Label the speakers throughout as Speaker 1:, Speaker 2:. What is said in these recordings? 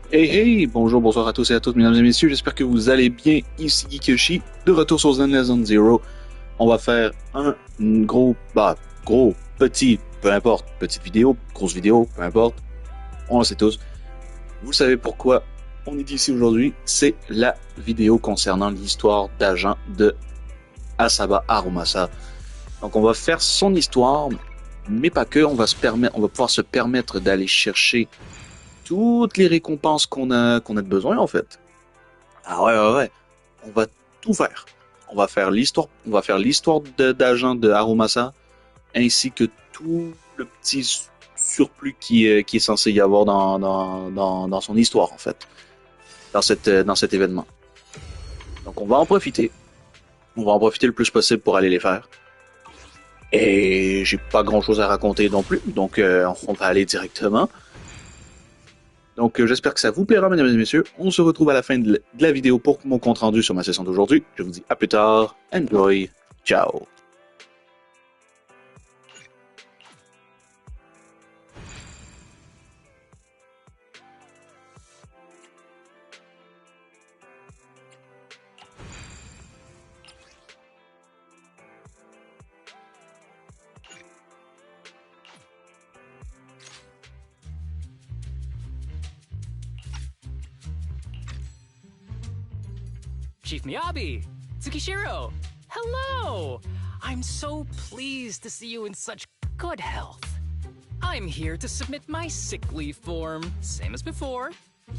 Speaker 1: Hey hey, bonjour, bonsoir à tous et à toutes, mesdames et messieurs, j'espère que vous allez bien. Ici GeekYoshii, de retour sur Zenless Zone Zero. On va faire un gros, petit, peu importe, petite vidéo, grosse vidéo, peu importe. On le sait tous. Vous savez pourquoi on est ici aujourd'hui. C'est la vidéo concernant l'histoire d'agent de Asaba Harumasa. Donc on va faire son histoire, mais pas que, on va pouvoir se permettre d'aller chercher toutes les récompenses qu'on a de besoin en fait. Ah ouais. On va tout faire. On va faire l'histoire d'agent de Harumasa, ainsi que tout le petit surplus qui est censé y avoir dans son histoire en fait, dans cet événement. Donc on va en profiter. On va en profiter le plus possible pour aller les faire. Et j'ai pas grand chose à raconter non plus, donc on va aller directement. Donc, j'espère que ça vous plaira, mesdames et messieurs. On se retrouve à la fin de la vidéo pour mon compte rendu sur ma session d'aujourd'hui. Je vous dis à plus tard. Enjoy. Ciao.
Speaker 2: Chief Miyabi! Tsukishiro! Hello! I'm so pleased to see you in such good health. I'm here to submit my sick leave form. Same as before.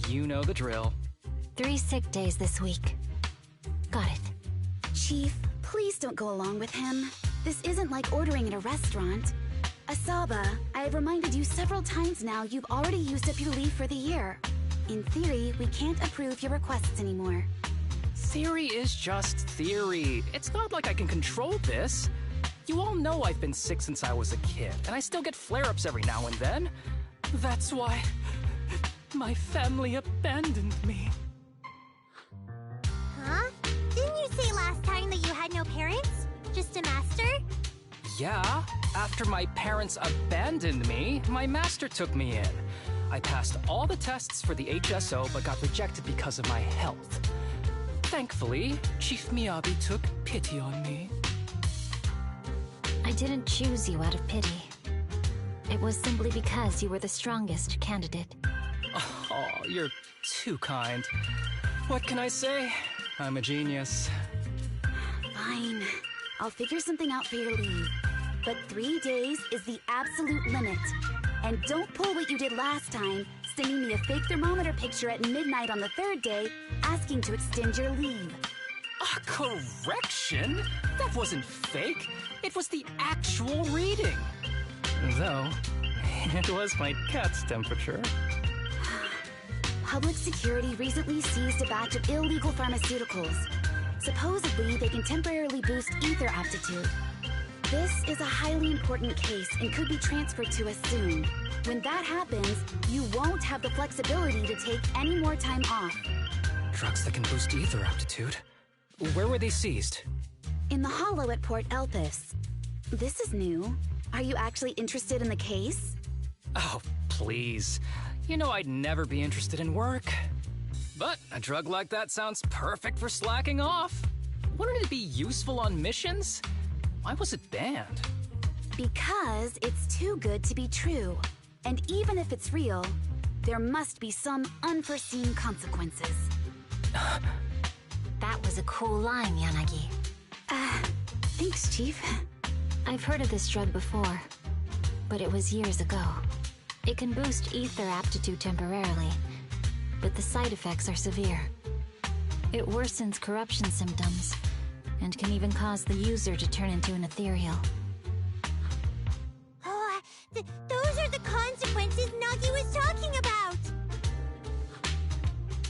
Speaker 2: You know the drill.
Speaker 3: 3 sick days this week. Got it.
Speaker 4: Chief, please don't go along with him. This isn't like ordering at a restaurant. Asaba, I have reminded you several times now you've already used up your leave for the year. In theory, we can't approve your requests anymore.
Speaker 2: Theory is just theory. It's not like I can control this. You all know I've been sick since I was a kid, and I still get flare-ups every now and then. That's why my family abandoned me.
Speaker 5: Huh? Didn't you say last time that you had no parents? Just a master?
Speaker 2: Yeah, after my parents abandoned me, my master took me in. I passed all the tests for the HSO but got rejected because of my health. Thankfully, Chief Miyabi took pity on me.
Speaker 3: I didn't choose you out of pity. It was simply because you were the strongest candidate.
Speaker 2: Oh, you're too kind. What can I say? I'm a genius.
Speaker 4: Fine. I'll figure something out for your leave. But 3 days is the absolute limit. And don't pull what you did last time, sending me a fake thermometer picture at midnight on the 3rd day, asking to extend your leave.
Speaker 2: A correction? That wasn't fake. It was the actual reading. Though, it was my cat's temperature.
Speaker 4: Public security recently seized a batch of illegal pharmaceuticals. Supposedly, they can temporarily boost ether aptitude. This is a highly important case and could be transferred to us soon. When that happens, you won't have the flexibility to take any more time off.
Speaker 2: Drugs that can boost ether aptitude. Where were they seized?
Speaker 4: In the hollow at Port Elpis. This is new. Are you actually interested in the case?
Speaker 2: Oh, please. You know I'd never be interested in work. But a drug like that sounds perfect for slacking off. Wouldn't it be useful on missions? Why was it banned?
Speaker 4: Because it's too good to be true. And even if it's real, there must be some unforeseen consequences.
Speaker 3: That was a cool line, Yanagi.
Speaker 4: Thanks, Chief.
Speaker 3: I've heard of this drug before, but it was years ago. It can boost ether aptitude temporarily, but the side effects are severe. It worsens corruption symptoms, and can even cause the user to turn into an ethereal.
Speaker 5: Oh, those are the consequences Nagi was talking about!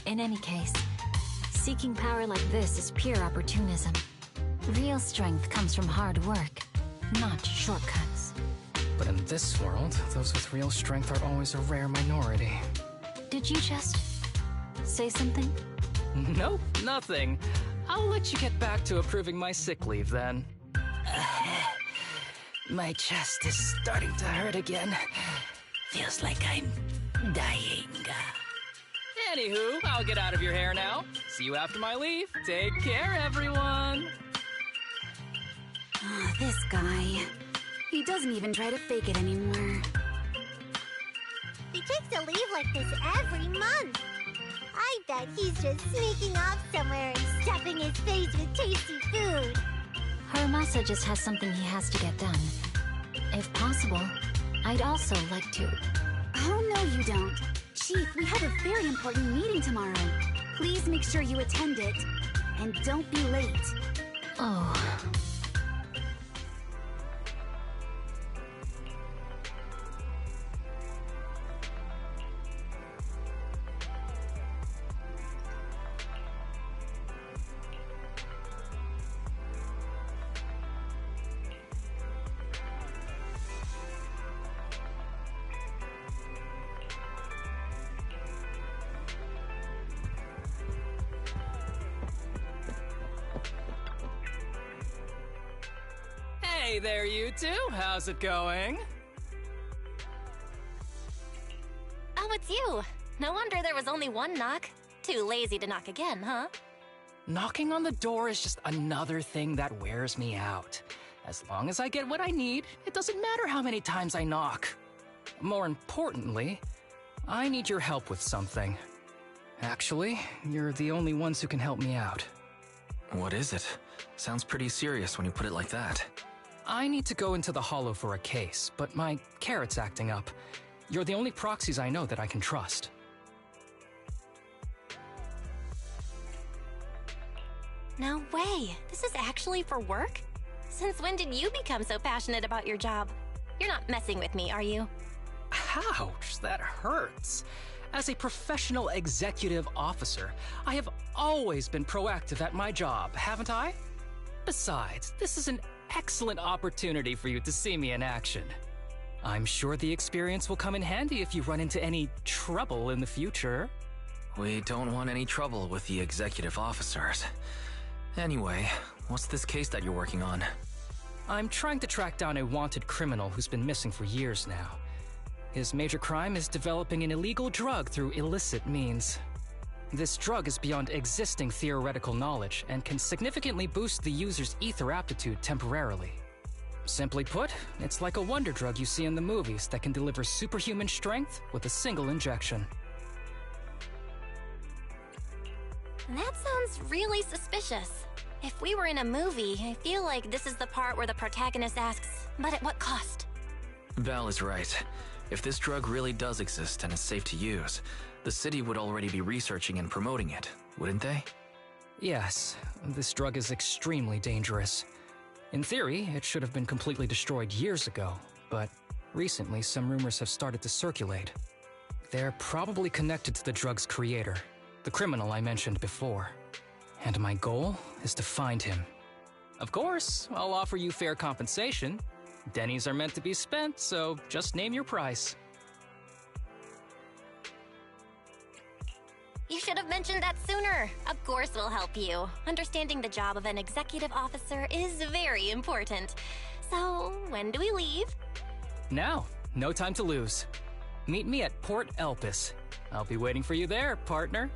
Speaker 3: In any case, seeking power like this is pure opportunism. Real strength comes from hard work, not shortcuts.
Speaker 2: But in this world, those with real strength are always a rare minority.
Speaker 3: Did you just say something?
Speaker 2: Nope, nothing. I'll let you get back to approving my sick leave then. My chest is starting to hurt again. Feels like I'm dying. Anywho, I'll get out of your hair now. See you after my leave. Take care, everyone.
Speaker 4: Oh, this guy. He doesn't even try to fake it anymore.
Speaker 5: He takes a leave like this every month. I bet he's just sneaking off somewhere and stuffing his face with tasty food.
Speaker 3: Haramasa just has something he has to get done. If possible, I'd also like to...
Speaker 4: Oh, no you don't. Chief, we have a very important meeting tomorrow. Please make sure you attend it. And don't be late.
Speaker 3: Oh...
Speaker 2: Hey there, you two. How's it going?
Speaker 6: Oh, it's you. No wonder there was only one knock. Too lazy to knock again, huh?
Speaker 2: Knocking on the door is just another thing that wears me out. As long as I get what I need, it doesn't matter how many times I knock. More importantly, I need your help with something. Actually, you're the only ones who can help me out.
Speaker 7: What is it? Sounds pretty serious when you put it like that.
Speaker 2: I need to go into the Hollow for a case, but my carrot's acting up. You're the only proxies I know that I can trust.
Speaker 6: No way. This is actually for work? Since when did you become so passionate about your job? You're not messing with me, are you?
Speaker 2: Ouch, that hurts. As a professional executive officer, I have always been proactive at my job, haven't I? Besides, this is an excellent opportunity for you to see me in action. I'm sure the experience will come in handy if you run into any trouble in the future.
Speaker 7: We don't want any trouble with the executive officers. Anyway, what's this case that you're working on?
Speaker 2: I'm trying to track down a wanted criminal who's been missing for years now. His major crime is developing an illegal drug through illicit means. This drug is beyond existing theoretical knowledge and can significantly boost the user's ether aptitude temporarily. Simply put, it's like a wonder drug you see in the movies that can deliver superhuman strength with a single injection.
Speaker 6: That sounds really suspicious. If we were in a movie, I feel like this is the part where the protagonist asks, but at what cost?
Speaker 7: Val is right. If this drug really does exist and is safe to use, the city would already be researching and promoting it, wouldn't they?
Speaker 2: Yes, this drug is extremely dangerous. In theory, it should have been completely destroyed years ago, but recently some rumors have started to circulate. They're probably connected to the drug's creator, the criminal I mentioned before. And my goal is to find him. Of course, I'll offer you fair compensation. Denny's are meant to be spent, so just name your price.
Speaker 6: You should have mentioned that sooner. Of course we'll help you. Understanding the job of an executive officer is very important. So, when do we leave?
Speaker 2: Now, no time to lose. Meet me at Port Elpis. I'll be waiting for you there, partner.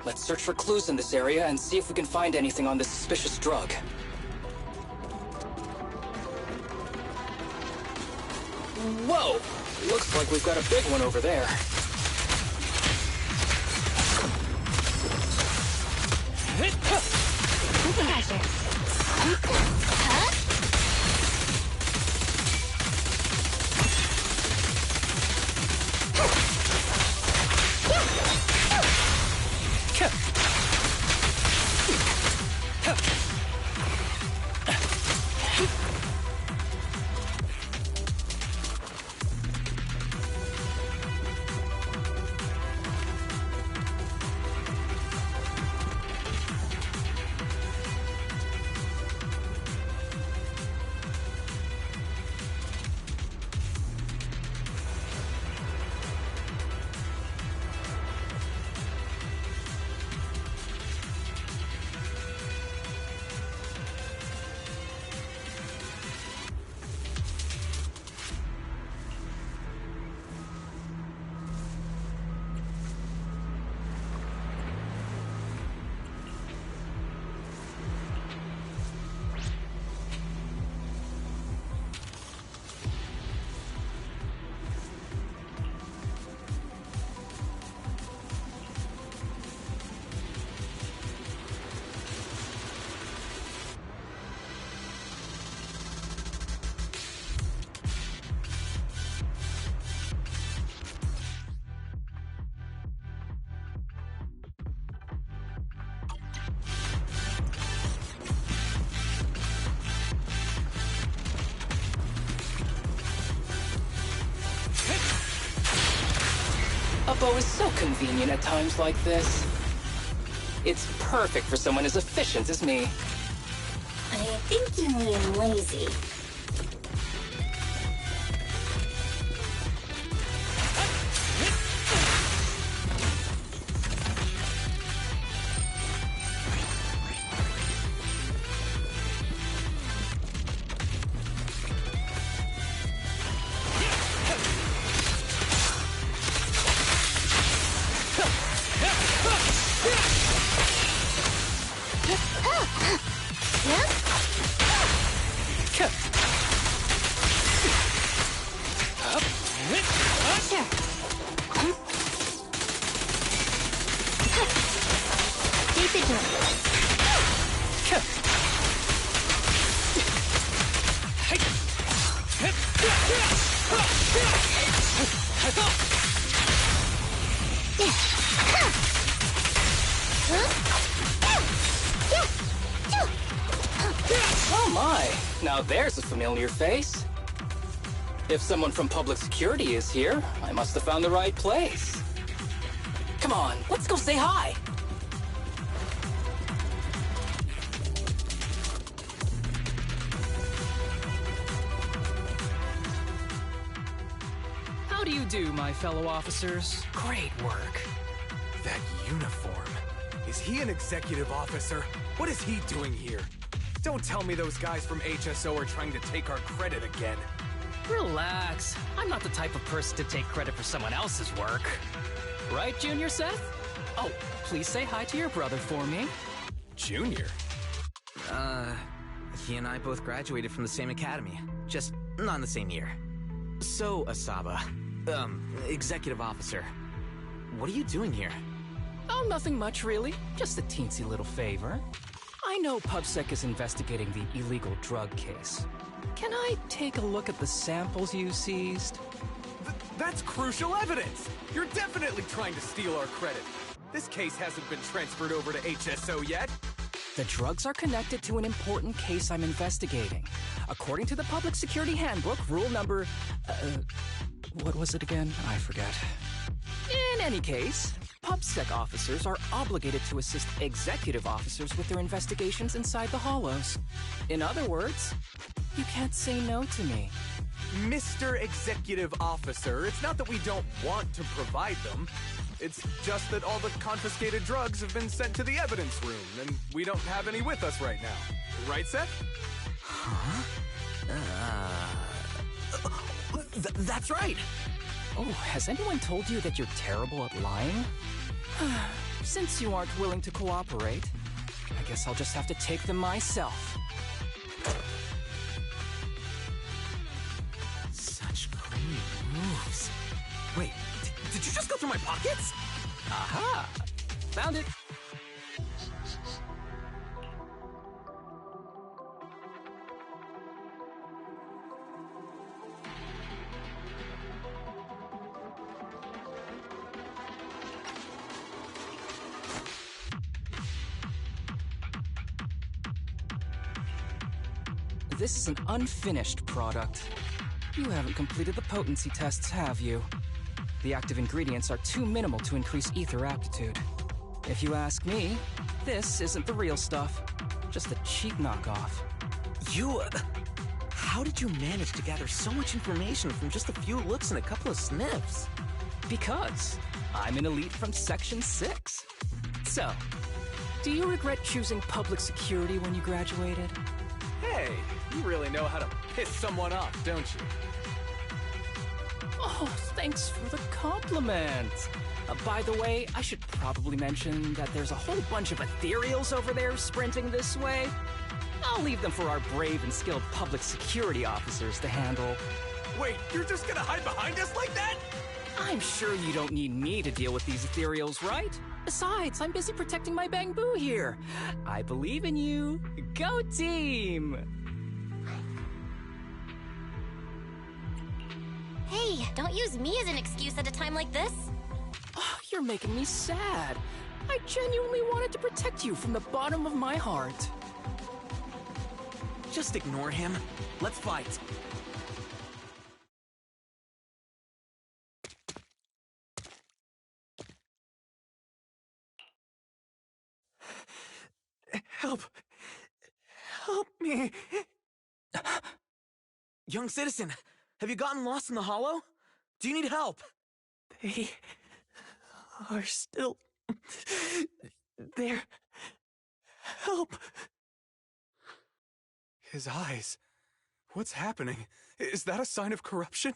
Speaker 2: Let's search for clues in this area and see if we can find anything on this suspicious drug. Whoa! Looks like we've got a big one over there. Repo is so convenient at times like this. It's perfect for someone as efficient as me.
Speaker 3: I think you mean lazy.
Speaker 2: Oh my, now there's a familiar face. If someone from public security is here, I must have found the right place. Come on, let's go say hi. How do you do, my fellow officers? Great work.
Speaker 8: That uniform. Is he an executive officer? What is he doing here? Don't tell me those guys from HSO are trying to take our credit again.
Speaker 2: Relax. I'm not the type of person to take credit for someone else's work. Right, Junior Seth? Oh, please say hi to your brother for me.
Speaker 8: Junior?
Speaker 7: He and I both graduated from the same academy. Just not in the same year. So, Asaba, executive officer, what are you doing here?
Speaker 2: Oh, nothing much, really. Just a teensy little favor. I know PubSec is investigating the illegal drug case. Can I take a look at the samples you seized?
Speaker 8: That's crucial evidence! You're definitely trying to steal our credit. This case hasn't been transferred over to HSO yet.
Speaker 2: The drugs are connected to an important case I'm investigating. According to the Public Security Handbook, rule number... what was it again? I forget. In any case, PubSec officers are obligated to assist executive officers with their investigations inside the Hollows. In other words, you can't say no to me.
Speaker 8: Mr. Executive Officer, it's not that we don't want to provide them. It's just that all the confiscated drugs have been sent to the evidence room, and we don't have any with us right now. Right, Seth?
Speaker 7: Huh? That's right!
Speaker 2: Oh, has anyone told you that you're terrible at lying? Since you aren't willing to cooperate, I guess I'll just have to take them myself.
Speaker 7: Such clean moves. Wait, did you just go through my pockets?
Speaker 2: Aha! Found it! This is an unfinished product. You haven't completed the potency tests, have you? The active ingredients are too minimal to increase ether aptitude. If you ask me, this isn't the real stuff, just a cheap knockoff.
Speaker 7: How did you manage to gather so much information from just a few looks and a couple of sniffs?
Speaker 2: Because I'm an elite from Section 6. So, do you regret choosing public security when you graduated?
Speaker 8: Hey, you really know how to piss someone off, don't you?
Speaker 2: Oh, thanks for the compliment. By the way, I should probably mention that there's a whole bunch of ethereals over there sprinting this way. I'll leave them for our brave and skilled public security officers to handle.
Speaker 8: Wait, you're just gonna hide behind us like that?
Speaker 2: I'm sure you don't need me to deal with these ethereals, right? Besides, I'm busy protecting my Bangbu here. I believe in you. Go team!
Speaker 6: Hey, don't use me as an excuse at a time like this.
Speaker 2: Oh, you're making me sad. I genuinely wanted to protect you from the bottom of my heart.
Speaker 7: Just ignore him. Let's fight.
Speaker 8: me.
Speaker 7: Young citizen, have you gotten lost in the hollow? Do you need help?
Speaker 9: They are still there. Help!
Speaker 8: His eyes. What's happening? Is that a sign of corruption?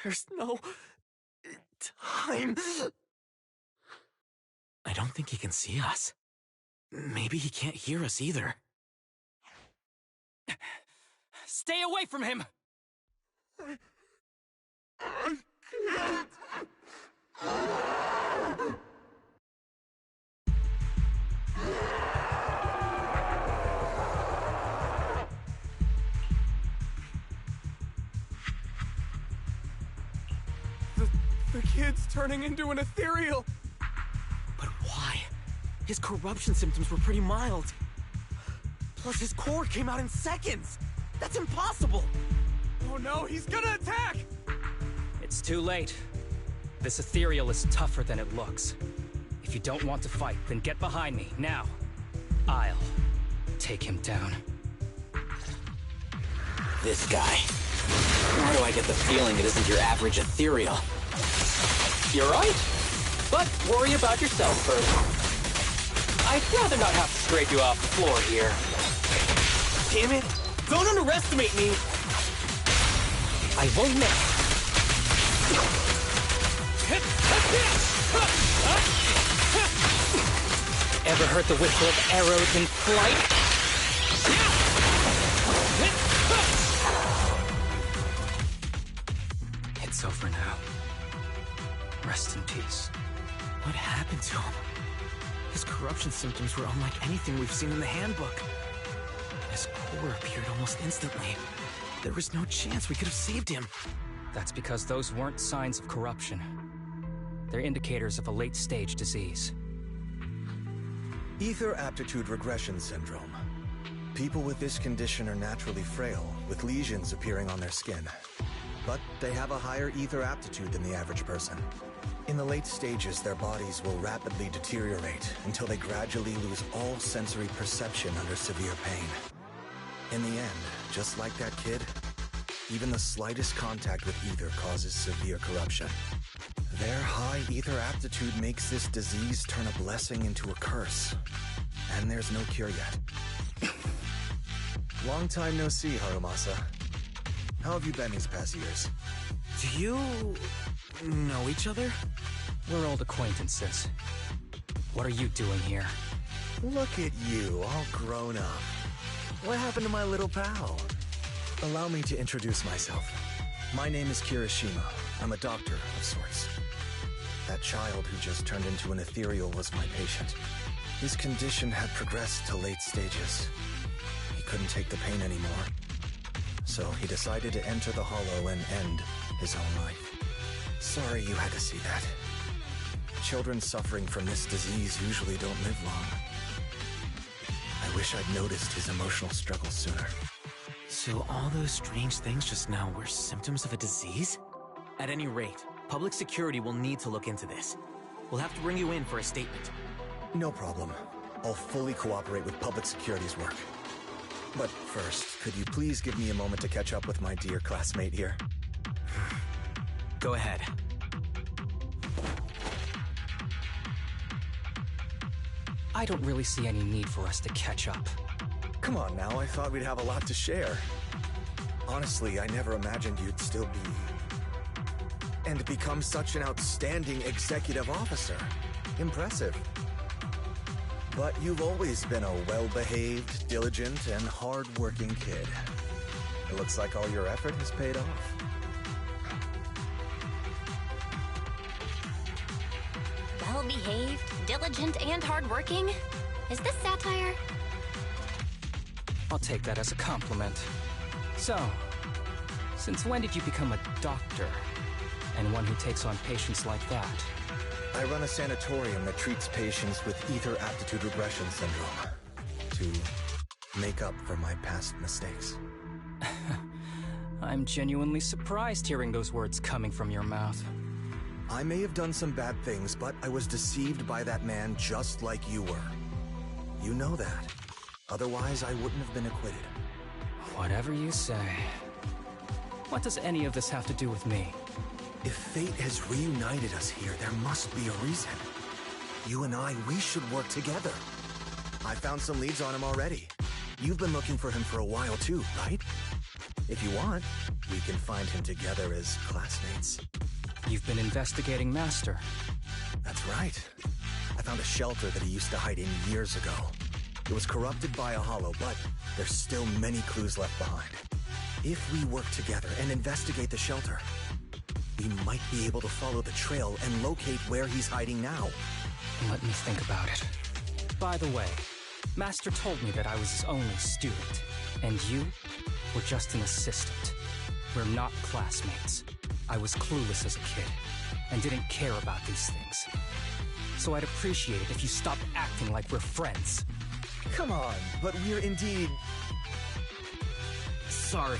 Speaker 9: There's no time.
Speaker 7: I don't think he can see us. Maybe he can't hear us either.
Speaker 2: Stay away from him!
Speaker 8: The kid's turning into an ethereal.
Speaker 7: But why? His corruption symptoms were pretty mild. Plus his core came out in seconds! That's impossible!
Speaker 8: Oh no, he's gonna attack!
Speaker 2: It's too late. This ethereal is tougher than it looks. If you don't want to fight, then get behind me, now. I'll take him down.
Speaker 10: This guy. Why do I get the feeling it isn't your average ethereal? You're right. But worry about yourself first. I'd rather not have to scrape you off the floor here.
Speaker 7: Damn it! Don't underestimate me!
Speaker 2: I won't miss. Ever heard the whistle of arrows in flight? It's over now. Rest in peace.
Speaker 7: What happened to him? His corruption symptoms were unlike anything we've seen in the handbook. His core appeared almost instantly. There was no chance we could have saved him.
Speaker 2: That's because those weren't signs of corruption. They're indicators of a late-stage disease.
Speaker 11: Ether aptitude regression syndrome. People with this condition are naturally frail, with lesions appearing on their skin. But they have a higher ether aptitude than the average person. In the late stages, their bodies will rapidly deteriorate until they gradually lose all sensory perception under severe pain. In the end, just like that kid, even the slightest contact with ether causes severe corruption. Their high ether aptitude makes this disease turn a blessing into a curse. And there's no cure yet. Long time no see, Harumasa. How have you been these past years?
Speaker 7: Do you know each other?
Speaker 2: We're old acquaintances. What are you doing here?
Speaker 11: Look at you, all grown up. What happened to my little pal? Allow me to introduce myself. My name is Kirishima. I'm a doctor of sorts. That child who just turned into an ethereal was my patient. His condition had progressed to late stages. He couldn't take the pain anymore. So he decided to enter the hollow and end his own life. Sorry you had to see that. Children suffering from this disease usually don't live long. I wish I'd noticed his emotional struggles sooner.
Speaker 7: So all those strange things just now were symptoms of a disease? At any rate, public security will need to look into this. We'll have to bring you in for a statement.
Speaker 11: No problem. I'll fully cooperate with public security's work. But first, could you please give me a moment to catch up with my dear classmate here?
Speaker 7: Go ahead.
Speaker 2: I don't really see any need for us to catch up.
Speaker 11: Come on now, I thought we'd have a lot to share. Honestly, I never imagined you'd still be... and become such an outstanding executive officer. Impressive. But you've always been a well-behaved, diligent, and hard-working kid. It looks like all your effort has paid off.
Speaker 6: Well-behaved, diligent, and hardworking? Is this satire?
Speaker 2: I'll take that as a compliment. So, since when did you become a doctor? And one who takes on patients like that?
Speaker 11: I run a sanatorium that treats patients with ether aptitude regression syndrome. To make up for my past mistakes.
Speaker 2: I'm genuinely surprised hearing those words coming from your mouth.
Speaker 11: I may have done some bad things, but I was deceived by that man just like you were. You know that. Otherwise, I wouldn't have been acquitted.
Speaker 2: Whatever you say. What does any of this have to do with me?
Speaker 11: If fate has reunited us here, there must be a reason. You and I, we should work together. I found some leads on him already. You've been looking for him for a while too, right? If you want, we can find him together as classmates.
Speaker 2: You've been investigating Master.
Speaker 11: That's right. I found a shelter that he used to hide in years ago. It was corrupted by a hollow, but there's still many clues left behind. If we work together and investigate the shelter, we might be able to follow the trail and locate where he's hiding now.
Speaker 2: Let me think about it. By the way, Master told me that I was his only student, and you were just an assistant. We're not classmates. I was clueless as a kid, and didn't care about these things. So I'd appreciate it if you stopped acting like we're friends.
Speaker 11: Come on, but we're indeed...
Speaker 7: Sorry.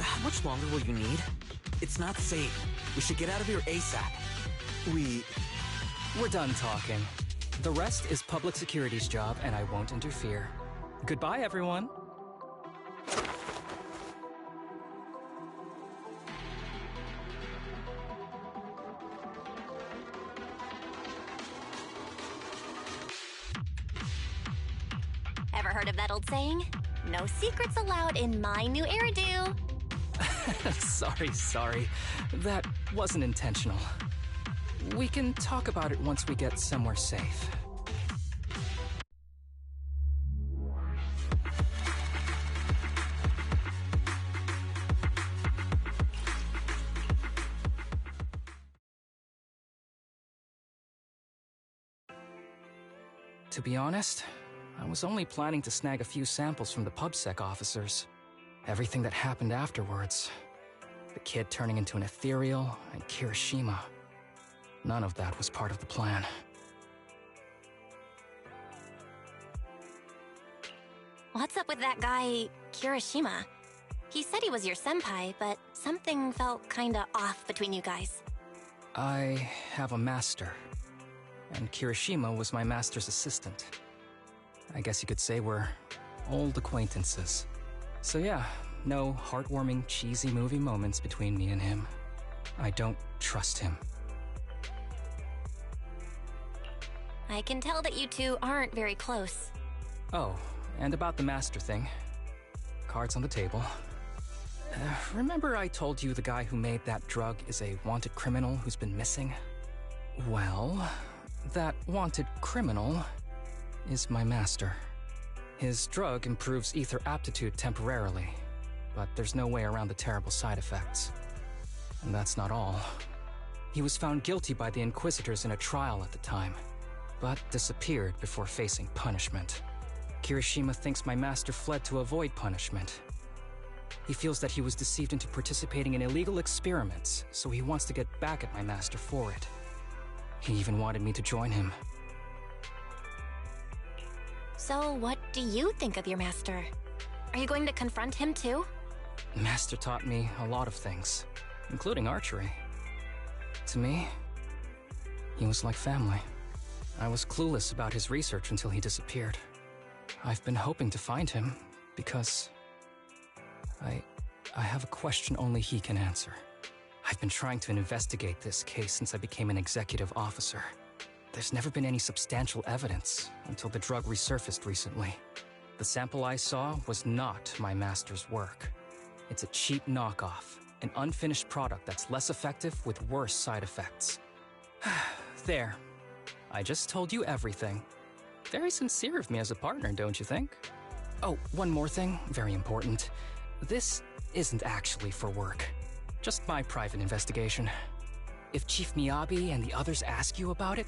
Speaker 7: How much longer will you need? It's not safe. We should get out of here ASAP.
Speaker 2: We're done talking. The rest is public security's job, and I won't interfere. Goodbye, everyone.
Speaker 6: Ever heard of that old saying? No secrets allowed in my new hairdo.
Speaker 2: Sorry. That wasn't intentional. We can talk about it once we get somewhere safe. To be honest, I was only planning to snag a few samples from the PubSec officers. Everything that happened afterwards. The kid turning into an ethereal, and Kirishima. None of that was part of the plan.
Speaker 6: What's up with that guy, Kirishima? He said he was your senpai, but something felt kinda off between you guys.
Speaker 2: I have a master, and Kirishima was my master's assistant. I guess you could say we're old acquaintances. So yeah, no heartwarming, cheesy movie moments between me and him. I don't trust him.
Speaker 6: I can tell that you two aren't very close.
Speaker 2: Oh, and about the master thing. Cards on the table. Remember I told you the guy who made that drug is a wanted criminal who's been missing? Well, that wanted criminal is my master. His drug improves ether aptitude temporarily, but there's no way around the terrible side effects. And that's not all. He was found guilty by the Inquisitors in a trial at the time, but disappeared before facing punishment. Kirishima thinks my master fled to avoid punishment. He feels that he was deceived into participating in illegal experiments, so he wants to get back at my master for it. He even wanted me to join him.
Speaker 6: So what do you think of your master? Are you going to confront him too?
Speaker 2: Master taught me a lot of things, including archery. To me, he was like family. I was clueless about his research until he disappeared. I've been hoping to find him because I have a question only he can answer. I've been trying to investigate this case since I became an executive officer. There's never been any substantial evidence until the drug resurfaced recently. The sample I saw was not my master's work. It's a cheap knockoff, an unfinished product that's less effective with worse side effects. There. I just told you everything. Very sincere of me as a partner, don't you think? Oh, one more thing, very important. This isn't actually for work. Just my private investigation. If Chief Miyabi and the others ask you about it,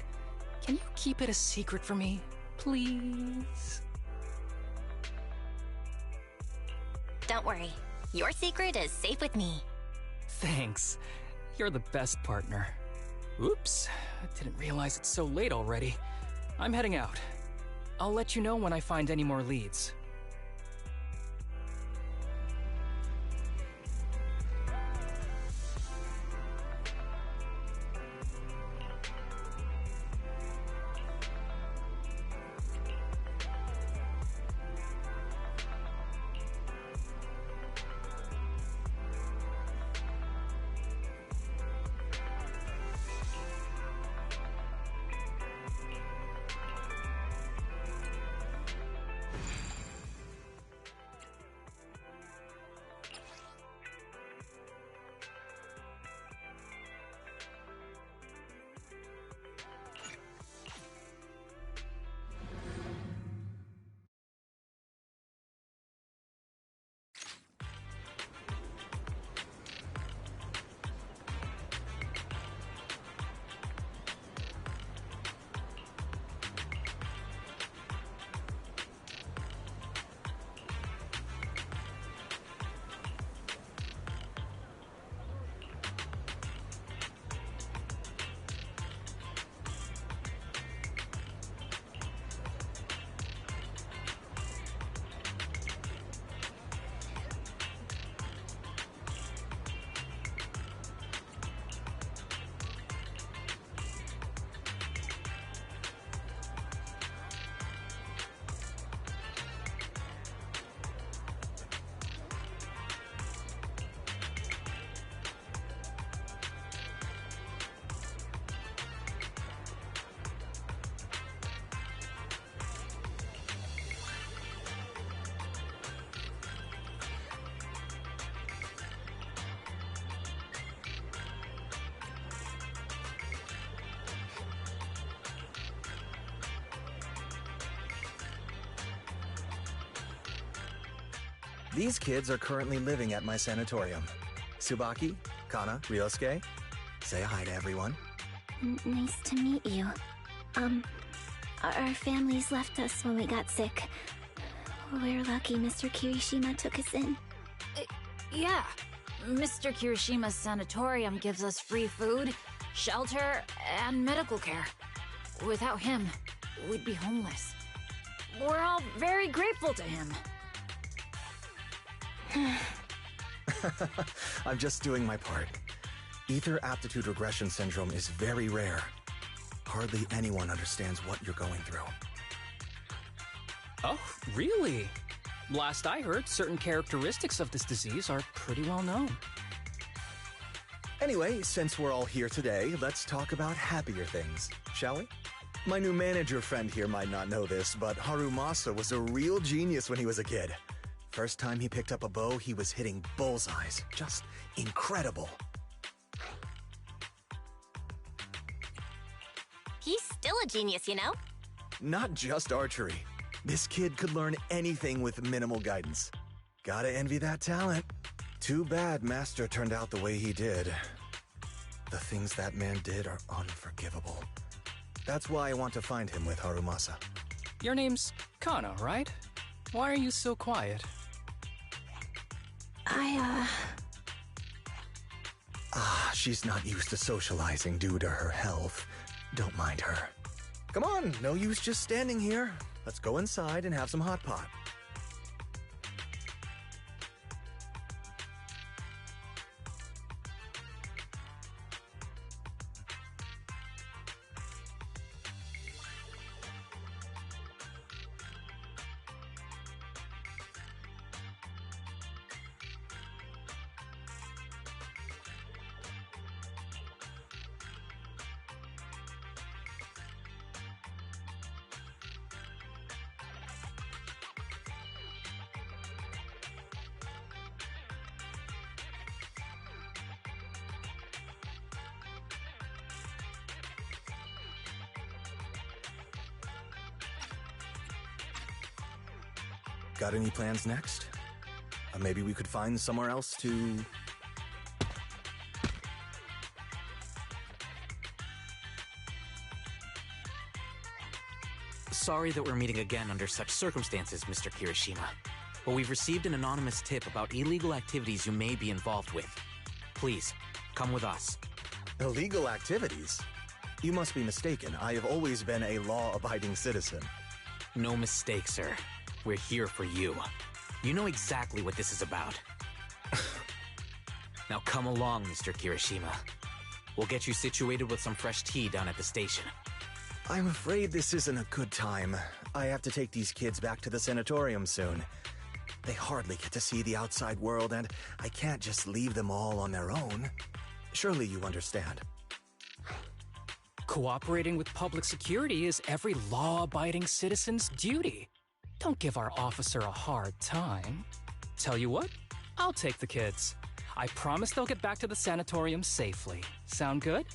Speaker 2: can you keep it a secret for me, please?
Speaker 6: Don't worry. Your secret is safe with me.
Speaker 2: Thanks. You're the best partner. Oops, I didn't realize it's so late already. I'm heading out. I'll let you know when I find any more leads.
Speaker 11: These kids are currently living at my sanatorium. Tsubaki, Kana, Ryosuke, say hi to everyone.
Speaker 5: Nice to meet you. Our families left us when we got sick. We're lucky Mr. Kirishima took us in.
Speaker 3: Yeah. Mr. Kirishima's sanatorium gives us free food, shelter, and medical care. Without him, we'd be homeless. We're all very grateful to him.
Speaker 11: I'm just doing my part. Ether aptitude regression syndrome is very rare. Hardly anyone understands what you're going through.
Speaker 2: Oh, really? Last I heard, certain characteristics of this disease are pretty well known.
Speaker 11: Anyway, since we're all here today, let's talk about happier things, shall we? My new manager friend here might not know this, but Harumasa was a real genius when he was a kid. First time he picked up a bow, he was hitting bullseyes. Just incredible.
Speaker 6: He's still a genius, you know?
Speaker 11: Not just archery. This kid could learn anything with minimal guidance. Gotta envy that talent. Too bad Master turned out the way he did. The things that man did are unforgivable. That's why I want to find him with Harumasa.
Speaker 2: Your name's Kana, right? Why are you so quiet?
Speaker 11: She's not used to socializing due to her health. Don't mind her. Come on, no use just standing here. Let's go inside and have some hot pot. Got any plans next? Maybe we could find somewhere else to...
Speaker 7: Sorry that we're meeting again under such circumstances, Mr. Kirishima. But we've received an anonymous tip about illegal activities you may be involved with. Please, come with us.
Speaker 11: Illegal activities? You must be mistaken. I have always been a law-abiding citizen.
Speaker 7: No mistake, sir. We're here for you. You know exactly what this is about. Now come along, Mr. Kirishima. We'll get you situated with some fresh tea down at the station.
Speaker 11: I'm afraid this isn't a good time. I have to take these kids back to the sanatorium soon. They hardly get to see the outside world, and I can't just leave them all on their own. Surely you understand.
Speaker 2: Cooperating with public security is every law-abiding citizen's duty. Don't give our officer a hard time. Tell you what, I'll take the kids. I promise they'll get back to the sanatorium safely. Sound good?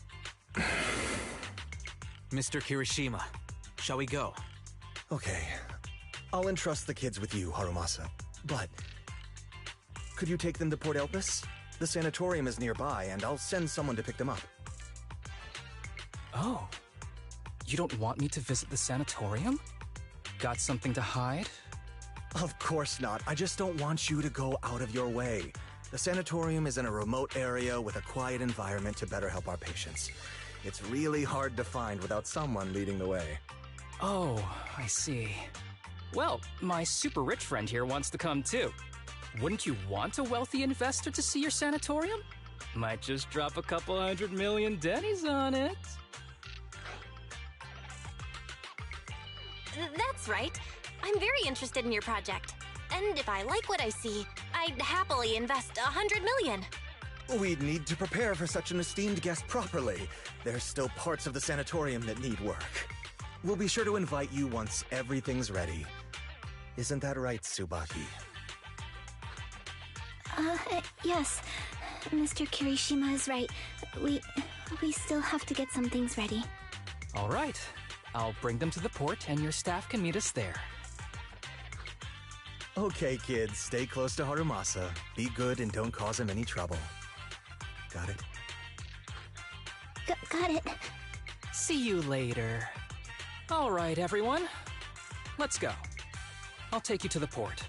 Speaker 7: Mr. Kirishima, shall we go?
Speaker 11: Okay. I'll entrust the kids with you, Harumasa. But... could you take them to Port Elpis? The sanatorium is nearby, and I'll send someone to pick them up.
Speaker 2: Oh. You don't want me to visit the sanatorium? Got something to hide?
Speaker 11: Of course not. I just don't want you to go out of your way. The sanatorium is in a remote area with a quiet environment to better help our patients. It's really hard to find without someone leading the way.
Speaker 2: Oh, I see. Well, my super rich friend here wants to come too. Wouldn't you want a wealthy investor to see your sanatorium? Might just drop a couple $100 million dennies on it.
Speaker 6: That's right. I'm very interested in your project. And if I like what I see, I'd happily invest $100 million.
Speaker 11: We'd need to prepare for such an esteemed guest properly. There's still parts of the sanatorium that need work. We'll be sure to invite you once everything's ready. Isn't that right, Tsubaki?
Speaker 5: Yes. Mr. Kirishima is right. We still have to get some things ready.
Speaker 2: All right. I'll bring them to the port and your staff can meet us there.
Speaker 11: Okay, kids, stay close to Harumasa. Be good and don't cause him any trouble. Got it?
Speaker 5: Got it.
Speaker 2: See you later. All right, everyone. Let's go. I'll take you to the port.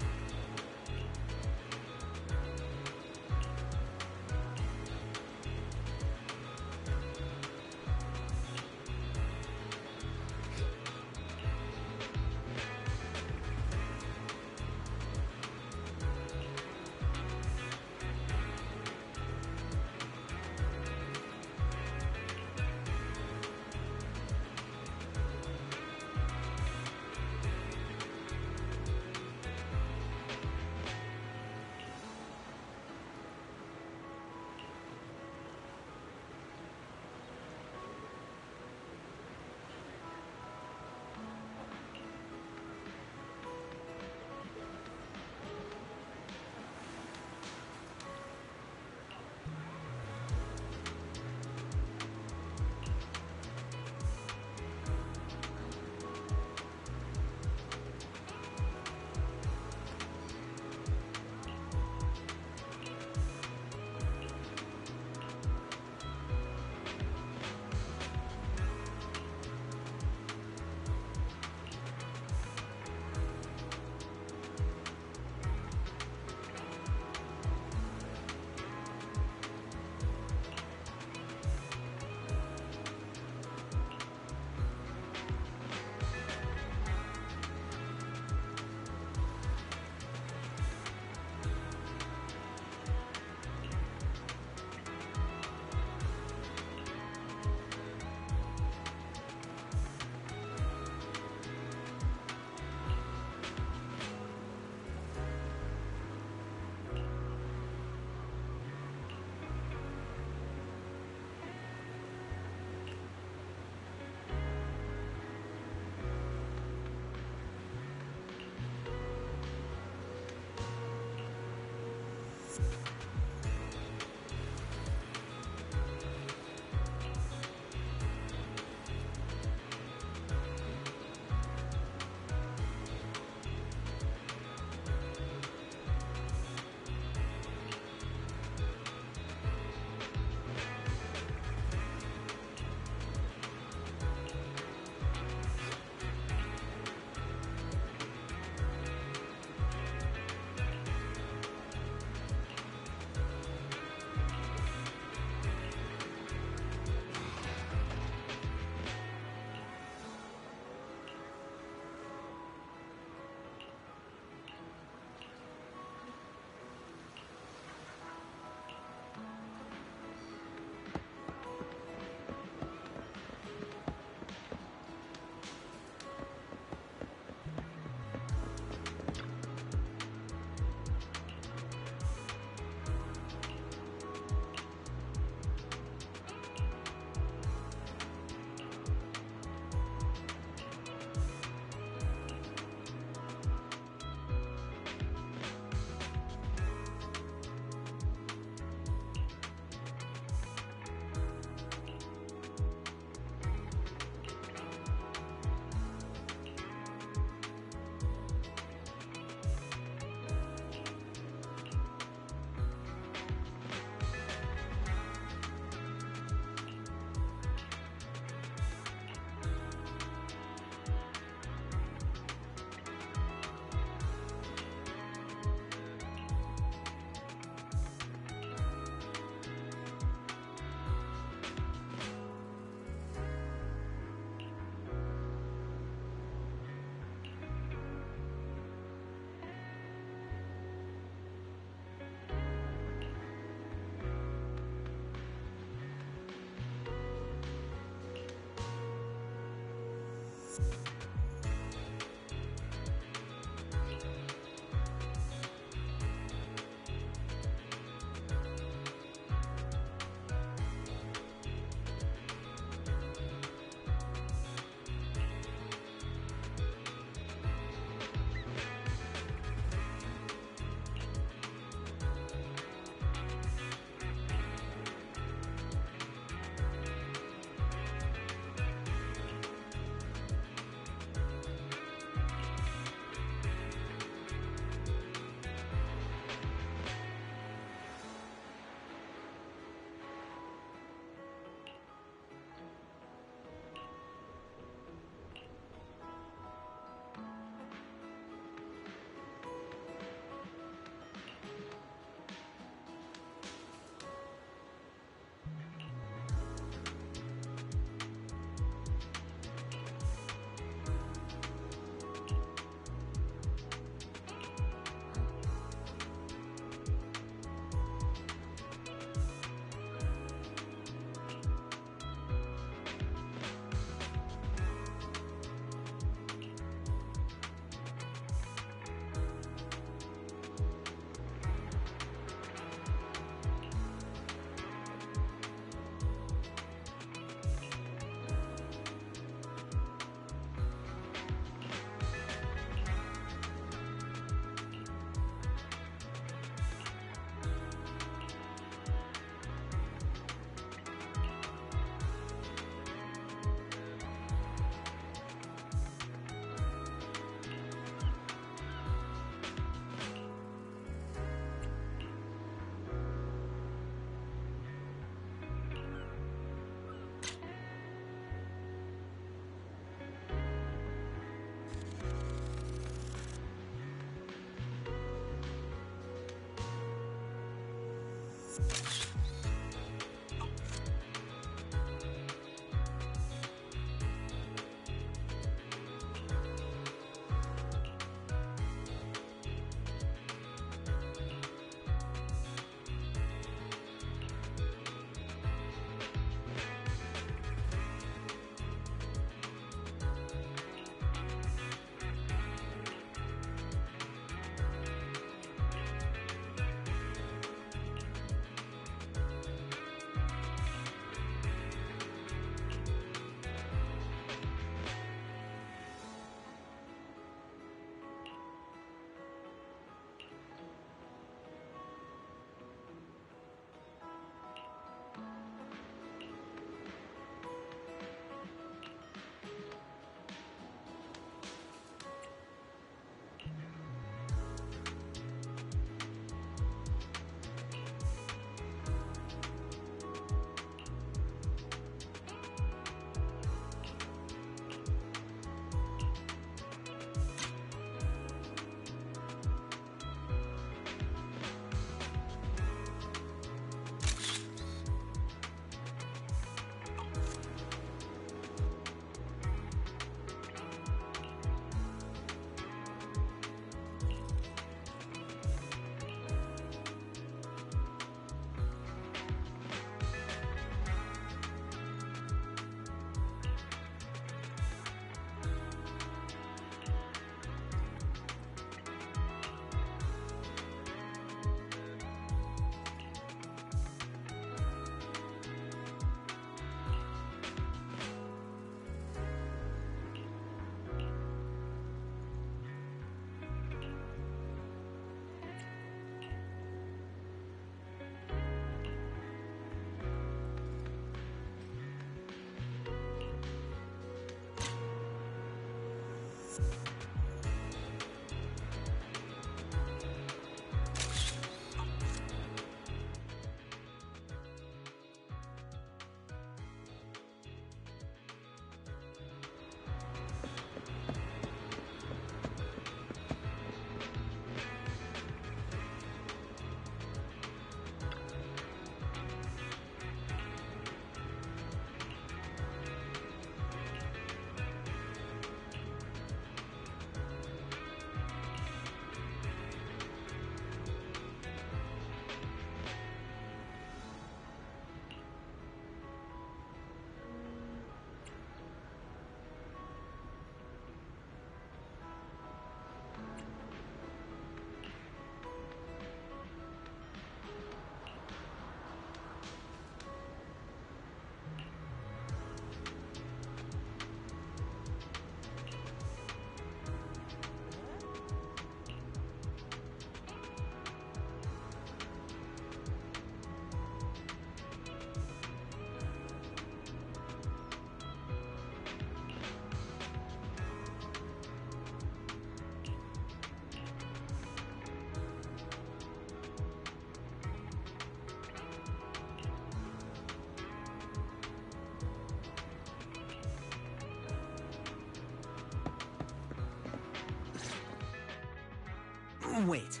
Speaker 7: Wait,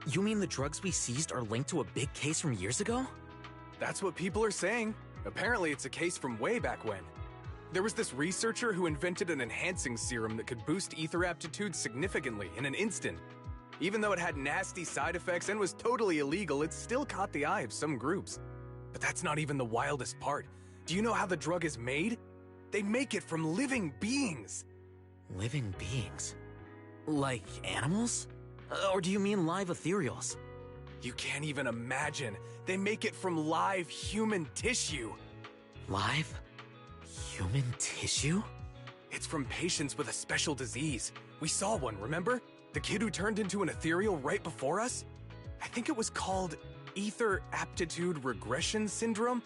Speaker 7: you mean the drugs we seized are linked to a big case from years ago?
Speaker 8: That's what people are saying. Apparently it's a case from way back when. There was this researcher who invented an enhancing serum that could boost ether aptitude significantly in an instant. Even though it had nasty side effects and was totally illegal, it still caught the eye of some groups. But that's not even the wildest part. Do you know how the drug is made? They make it from living beings.
Speaker 7: Living beings? Like animals? Or do you mean live ethereals?
Speaker 8: You can't even imagine. They make it from live human tissue.
Speaker 7: Live? Human tissue?
Speaker 8: It's from patients with a special disease. We saw one, remember? The kid who turned into an ethereal right before us? I think it was called Ether Aptitude Regression Syndrome.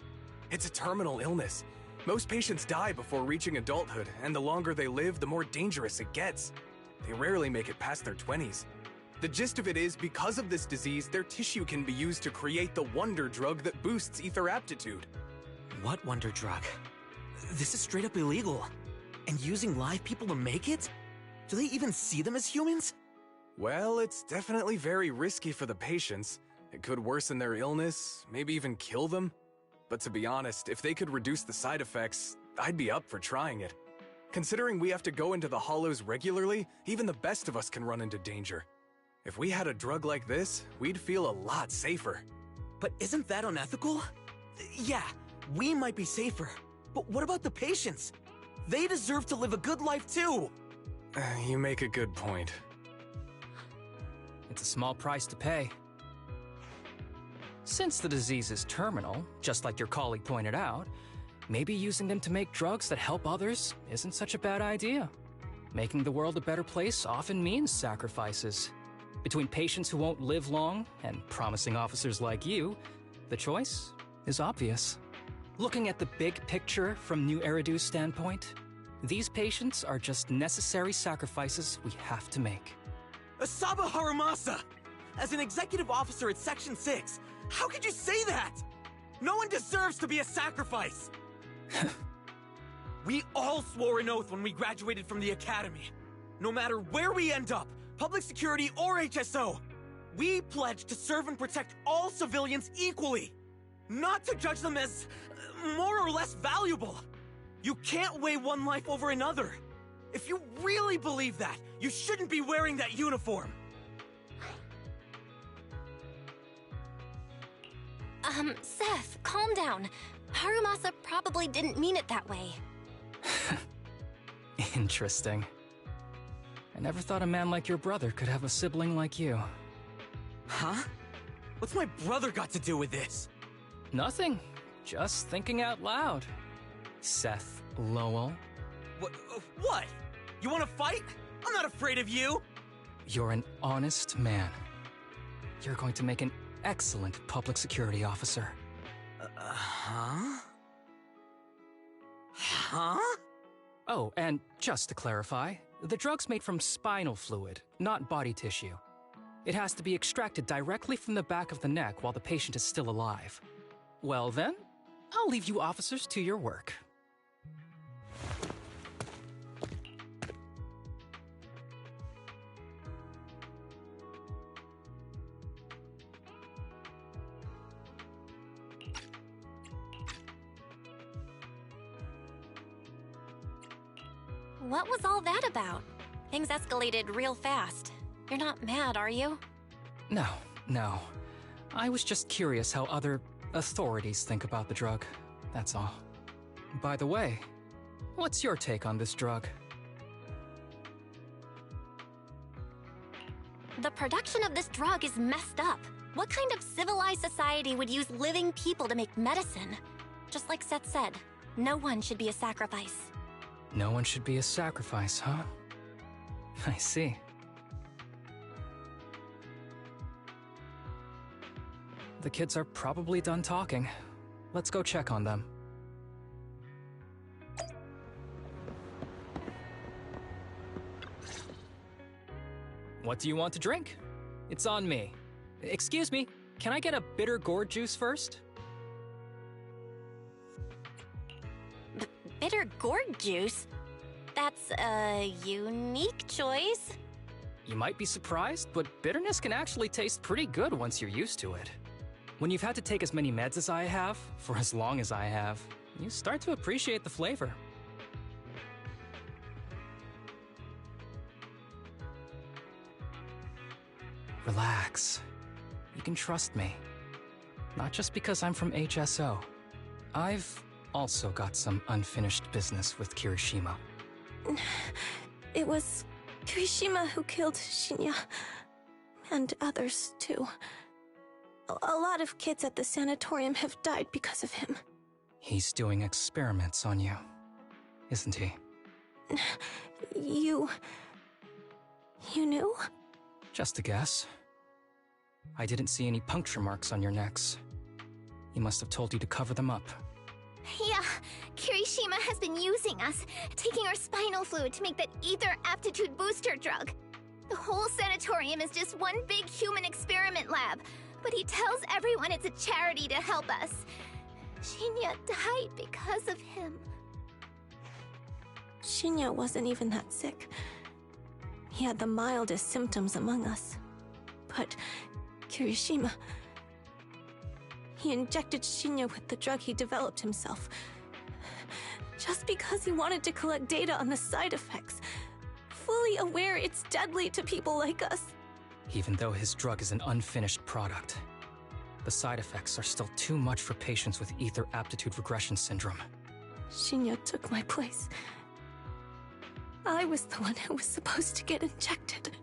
Speaker 8: It's a terminal illness. Most patients die before reaching adulthood, and the longer they live, the more dangerous it gets. They rarely make it past their 20s. The gist of it is, because of this disease, their tissue can be used to create the wonder drug that boosts ether aptitude.
Speaker 7: What wonder drug? This is straight up illegal. And using live people to make it? Do they even see them as humans?
Speaker 8: Well, it's definitely very risky for the patients. It could worsen their illness, maybe even kill them. But to be honest, if they could reduce the side effects, I'd be up for trying it. Considering we have to go into the hollows regularly, even the best of us can run into danger. If we had a drug like this, we'd feel a lot safer.
Speaker 7: But isn't that unethical? Yeah, we might be safer. But what about the patients? They deserve to live a good life too!
Speaker 8: You make a good point.
Speaker 2: It's a small price to pay. Since the disease is terminal, just like your colleague pointed out, maybe using them to make drugs that help others isn't such a bad idea. Making the world a better place often means sacrifices. Between patients who won't live long and promising officers like you, the choice is obvious. Looking at the big picture from New Eridu's standpoint, these patients are just necessary sacrifices we have to make.
Speaker 7: Asaba Harumasa! As an executive officer at Section 6, how could you say that? No one deserves to be a sacrifice! We all swore an oath when we graduated from the academy. No matter where we end up, public security or HSO, we pledged to serve and protect all civilians equally, not to judge them as more or less valuable. You can't weigh one life over another. If you really believe that, you shouldn't be wearing that uniform.
Speaker 6: Seth, calm down. Harumasa probably didn't mean it that way.
Speaker 2: Interesting. I never thought a man like your brother could have a sibling like you.
Speaker 7: Huh? What's my brother got to do with this?
Speaker 2: Nothing. Just thinking out loud. Seth Lowell.
Speaker 7: What? You want to fight? I'm not afraid of you!
Speaker 2: You're an honest man. You're going to make an excellent public security officer.
Speaker 7: Huh? Huh?
Speaker 2: Oh, and just to clarify, the drug's made from spinal fluid, not body tissue. It has to be extracted directly from the back of the neck while the patient is still alive. Well then, I'll leave you officers to your work.
Speaker 6: What was all that about? Things escalated real fast. You're not mad, are you?
Speaker 2: No. I was just curious how other authorities think about the drug, that's all. By the way, what's your take on this drug?
Speaker 6: The production of this drug is messed up. What kind of civilized society would use living people to make medicine? Just like Seth said, no one should be a sacrifice.
Speaker 2: No one should be a sacrifice, huh? I see. The kids are probably done talking. Let's go check on them. What do you want to drink? It's on me. Excuse me, can I get a bitter gourd juice first?
Speaker 6: Bitter gourd juice? That's a unique choice.
Speaker 2: You might be surprised, but bitterness can actually taste pretty good once you're used to it. When you've had to take as many meds as I have, for as long as I have, you start to appreciate the flavor. Relax. You can trust me. Not just because I'm from HSO. I've also got some unfinished business with Kirishima.
Speaker 12: It was Kirishima who killed Shinya. And others, too. A lot of kids at the sanatorium have died because of him.
Speaker 2: He's doing experiments on you, isn't he?
Speaker 12: You knew?
Speaker 2: Just a guess. I didn't see any puncture marks on your necks. He must have told you to cover them up.
Speaker 5: Yeah, Kirishima has been using us, taking our spinal fluid to make that ether aptitude booster drug. The whole sanatorium is just one big human experiment lab, but he tells everyone it's a charity to help us. Shinya died because of him.
Speaker 12: Shinya wasn't even that sick. He had the mildest symptoms among us. But Kirishima... He injected Shinya with the drug he developed himself. Just because he wanted to collect data on the side effects. Fully aware it's deadly to people like us.
Speaker 2: Even though his drug is an unfinished product, the side effects are still too much for patients with ether aptitude regression syndrome.
Speaker 12: Shinya took my place. I was the one who was supposed to get injected.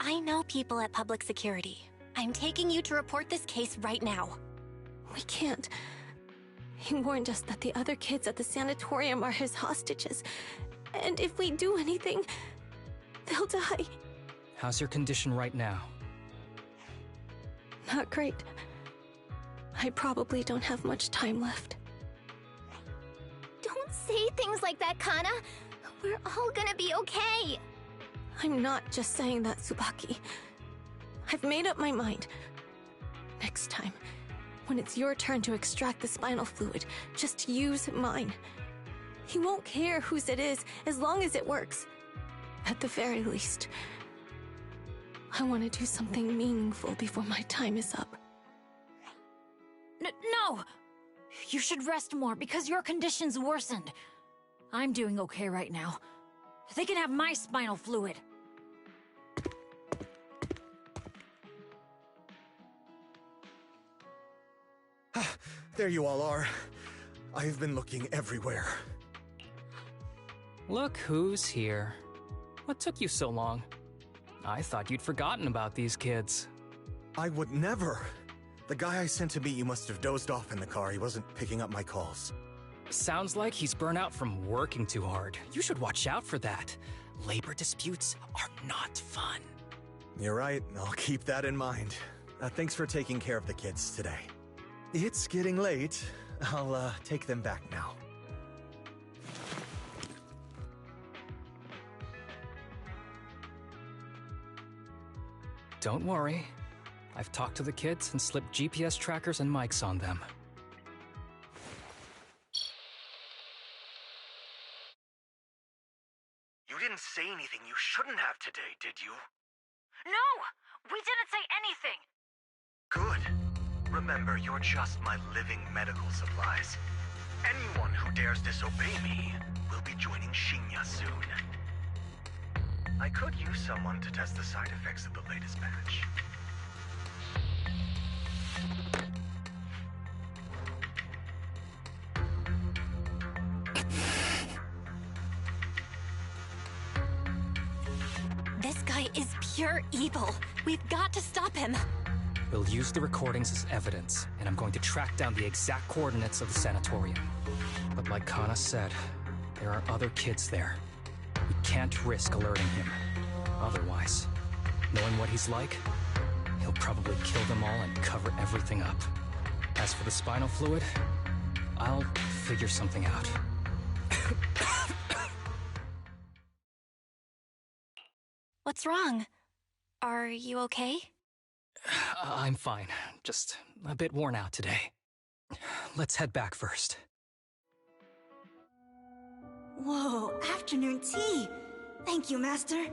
Speaker 6: I know people at public security. I'm taking you to report this case right now.
Speaker 12: We can't. He warned us that the other kids at the sanatorium are his hostages. And if we do anything, they'll die.
Speaker 2: How's your condition right now?
Speaker 12: Not great. I probably don't have much time left.
Speaker 5: Don't say things like that, Kana. We're all gonna be okay.
Speaker 12: I'm not just saying that, Tsubaki. I've made up my mind. Next time, when it's your turn to extract the spinal fluid, just use mine. He won't care whose it is, as long as it works. At the very least, I want to do something meaningful before my time is up.
Speaker 13: No! You should rest more because your condition's worsened. I'm doing okay right now. They can have my spinal fluid.
Speaker 11: There you all are. I've been looking everywhere.
Speaker 2: Look who's here. What took you so long? I thought you'd forgotten about these kids.
Speaker 11: I would never. The guy I sent to meet you must have dozed off in the car. He wasn't picking up my calls.
Speaker 2: Sounds like he's burnt out from working too hard. You should watch out for that. Labor disputes are not fun.
Speaker 11: You're right. I'll keep that in mind. Thanks for taking care of the kids today. It's getting late. I'll take them back now.
Speaker 2: Don't worry. I've talked to the kids and slipped GPS trackers and mics on them.
Speaker 11: You didn't say anything you shouldn't have today, did you?
Speaker 13: No! We didn't say anything!
Speaker 11: Good. Remember, you're just my living medical supplies. Anyone who dares disobey me will be joining Shinya soon. I could use someone to test the side effects of the latest batch.
Speaker 6: This guy is pure evil. We've got to stop him.
Speaker 2: We'll use the recordings as evidence, and I'm going to track down the exact coordinates of the sanatorium. But like Kana said, there are other kids there. We can't risk alerting him. Otherwise, knowing what he's like, he'll probably kill them all and cover everything up. As for the spinal fluid, I'll figure something out.
Speaker 6: What's wrong? Are you okay?
Speaker 2: I'm fine. Just a bit worn out today. Let's head back first.
Speaker 14: Whoa, afternoon tea! Thank you, Master.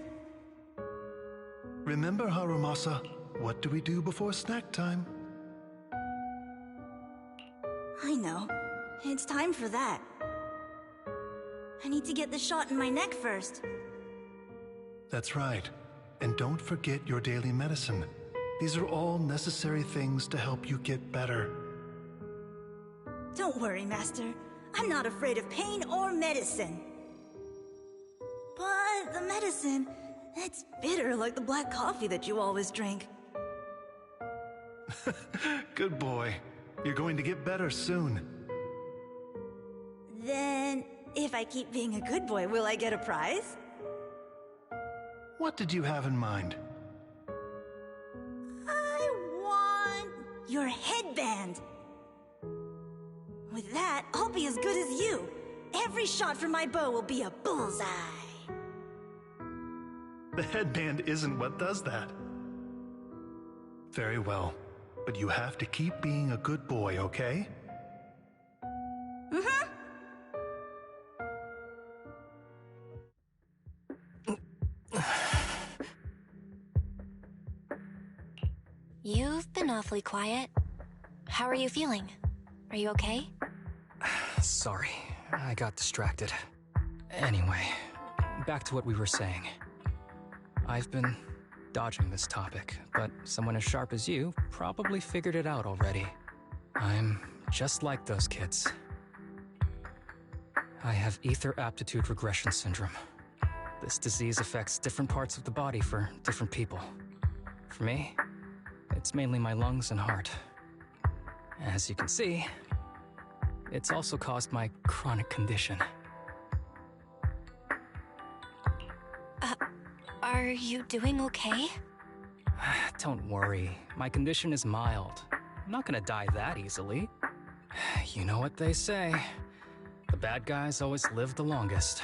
Speaker 15: Remember, Harumasa, what do we do before snack time?
Speaker 14: I know. It's time for that. I need to get the shot in my neck first.
Speaker 15: That's right. And don't forget your daily medicine. These are all necessary things to help you get better.
Speaker 14: Don't worry, Master. I'm not afraid of pain or medicine. But the medicine, it's bitter like the black coffee that you always drink.
Speaker 15: Good boy. You're going to get better soon.
Speaker 14: Then, if I keep being a good boy, will I get a prize?
Speaker 15: What did you have in mind?
Speaker 14: I want your headband. With that, I'll be as good as you. Every shot from my bow will be a bullseye.
Speaker 15: The headband isn't what does that. Very well, but you have to keep being a good boy, okay?
Speaker 14: Mm-hmm.
Speaker 6: You've been awfully quiet. How are you feeling? Are you okay?
Speaker 2: Sorry, I got distracted. Anyway, back to what we were saying. I've been dodging this topic, but someone as sharp as you probably figured it out already. I'm just like those kids. I have ether aptitude regression syndrome. This disease affects different parts of the body for different people. For me, it's mainly my lungs and heart. As you can see, it's also caused my chronic condition.
Speaker 6: Are you doing okay?
Speaker 2: Don't worry, my condition is mild. I'm not gonna die that easily. You know what they say. The bad guys always live the longest.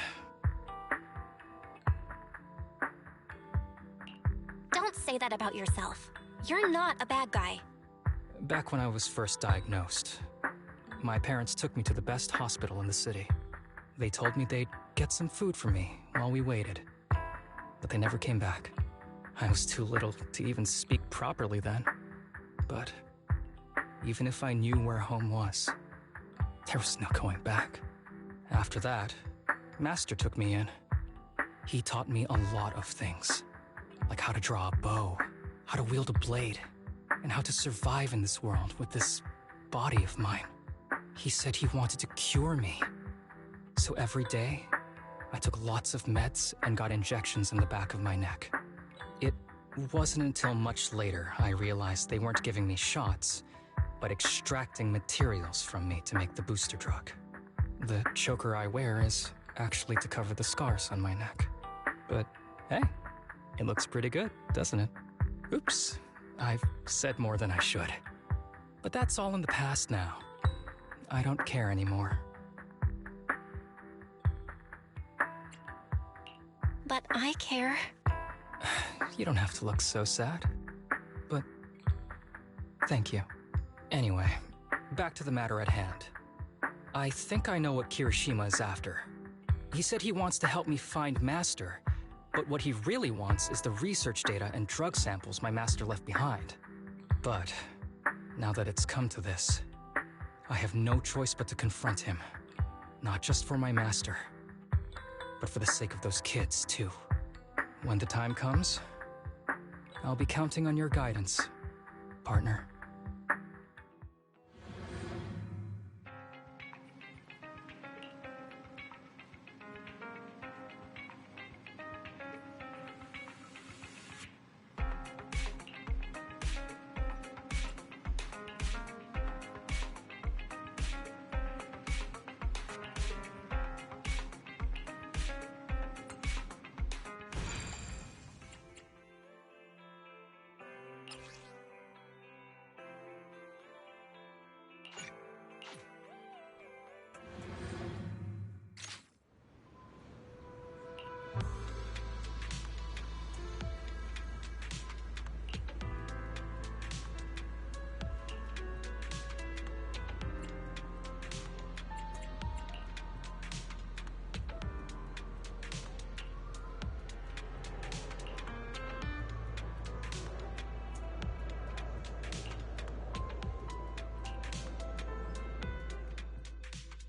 Speaker 6: Don't say that about yourself. You're not a bad guy.
Speaker 2: Back when I was first diagnosed, my parents took me to the best hospital in the city. They told me they'd get some food for me while we waited. But they never came back. I was too little to even speak properly then. But even if I knew where home was, there was no going back. After that, Master took me in. He taught me a lot of things, like how to draw a bow, how to wield a blade, and how to survive in this world with this body of mine. He said he wanted to cure me. So every day, I took lots of meds and got injections in the back of my neck. It wasn't until much later I realized they weren't giving me shots, but extracting materials from me to make the booster drug. The choker I wear is actually to cover the scars on my neck. But hey, it looks pretty good, doesn't it? Oops, I've said more than I should. But that's all in the past now. I don't care anymore.
Speaker 6: But I care.
Speaker 2: You don't have to look so sad. But thank you. Anyway, back to the matter at hand. I think I know what Kirishima is after. He said he wants to help me find Master, but what he really wants is the research data and drug samples my master left behind. But now that it's come to this, I have no choice but to confront him. Not just for my master, but for the sake of those kids, too. When the time comes, I'll be counting on your guidance, partner.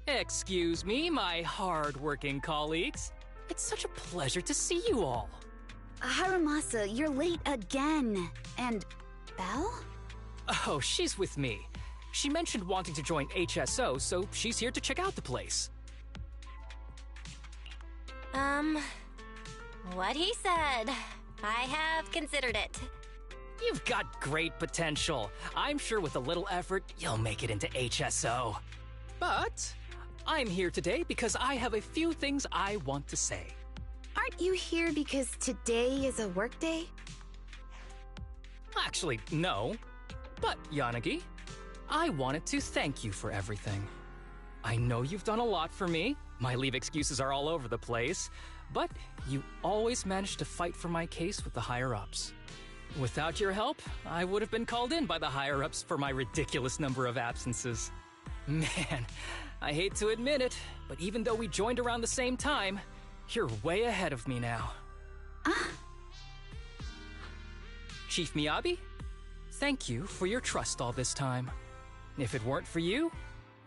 Speaker 2: Excuse me, my hard-working colleagues. It's such a pleasure to see you all.
Speaker 4: Harumasa, you're late again. And Belle?
Speaker 2: Oh, she's with me. She mentioned wanting to join HSO, so she's here to check out the place.
Speaker 6: What he said. I have considered it.
Speaker 2: You've got great potential. I'm sure with a little effort, you'll make it into HSO. But I'm here today because I have a few things I want to say.
Speaker 4: Aren't you here because today is a work day?
Speaker 2: Actually, no. But, Yanagi, I wanted to thank you for everything. I know you've done a lot for me. My leave excuses are all over the place. But you always managed to fight for my case with the higher-ups. Without your help, I would have been called in by the higher-ups for my ridiculous number of absences. Man, I hate to admit it, but even though we joined around the same time, you're way ahead of me now. Chief Miyabi, thank you for your trust all this time. If it weren't for you,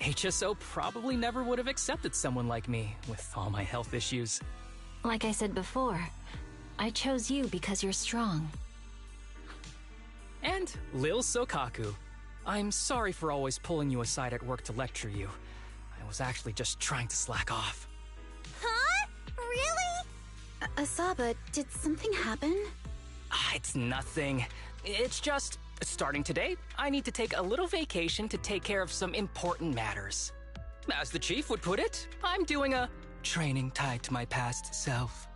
Speaker 2: HSO probably never would have accepted someone like me with all my health issues.
Speaker 3: Like I said before, I chose you because you're strong.
Speaker 2: And Lil Sokaku, I'm sorry for always pulling you aside at work to lecture you. I was actually just trying to slack off.
Speaker 5: Huh? Really?
Speaker 4: Asaba, did something happen?
Speaker 2: It's nothing. It's just, starting today, I need to take a little vacation to take care of some important matters. As the chief would put it, I'm doing a training tied to my past self.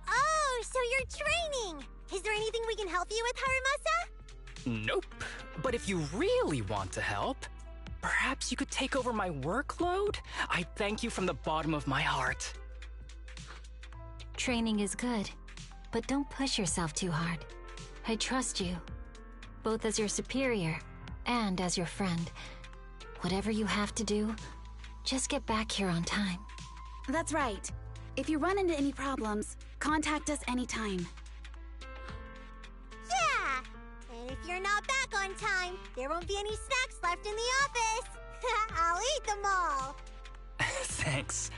Speaker 5: Oh, so you're training! Is there anything we can help you with, Harumasa?
Speaker 2: Nope. But if you really want to help, perhaps you could take over my workload? I thank you from the bottom of my heart.
Speaker 3: Training is good, but don't push yourself too hard. I trust you, both as your superior and as your friend. Whatever you have to do, just get back here on time.
Speaker 4: That's right. If you run into any problems, contact us anytime.
Speaker 5: Yeah! And if you're not back on time, there won't be any snacks left in the office. I'll eat them all.
Speaker 2: Thanks.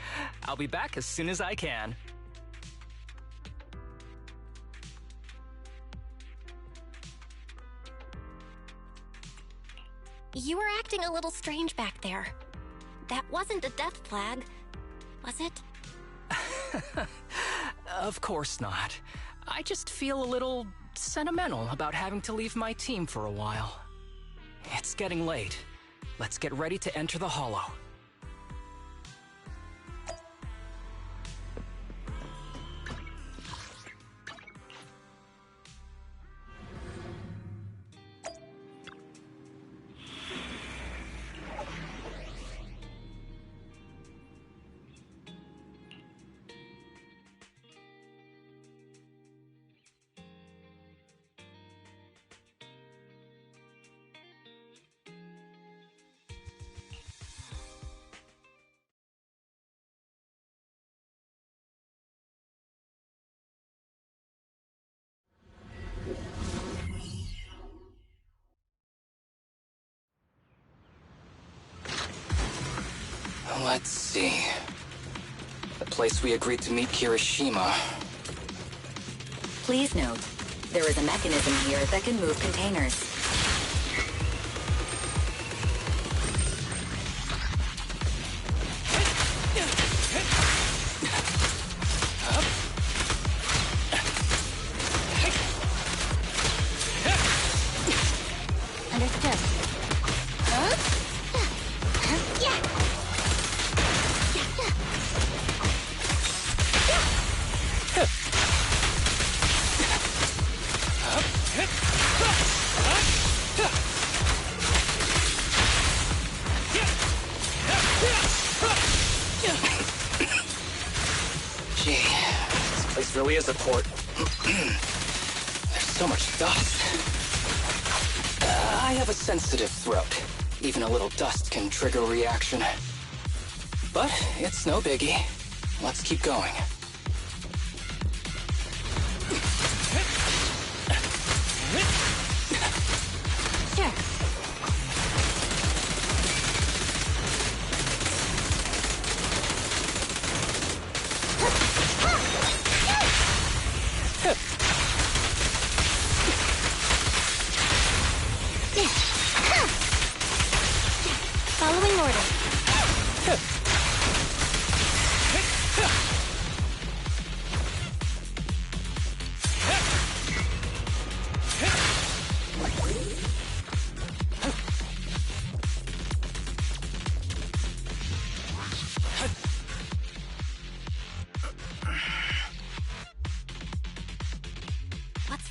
Speaker 2: I'll be back as soon as I can.
Speaker 6: You were acting a little strange back there. That wasn't a death flag, was it?
Speaker 2: Of course not. I just feel a little sentimental about having to leave my team for a while. It's getting late. Let's get ready to enter the Hollow. Let's see. The place we agreed to meet Kirishima.
Speaker 16: Please note, there is a mechanism here that can move containers.
Speaker 3: Understood.
Speaker 2: Gee, this place really is a port. There's so much dust. I have a sensitive throat. Even a little dust can trigger a reaction. But it's no biggie. Let's keep going.
Speaker 3: Sure.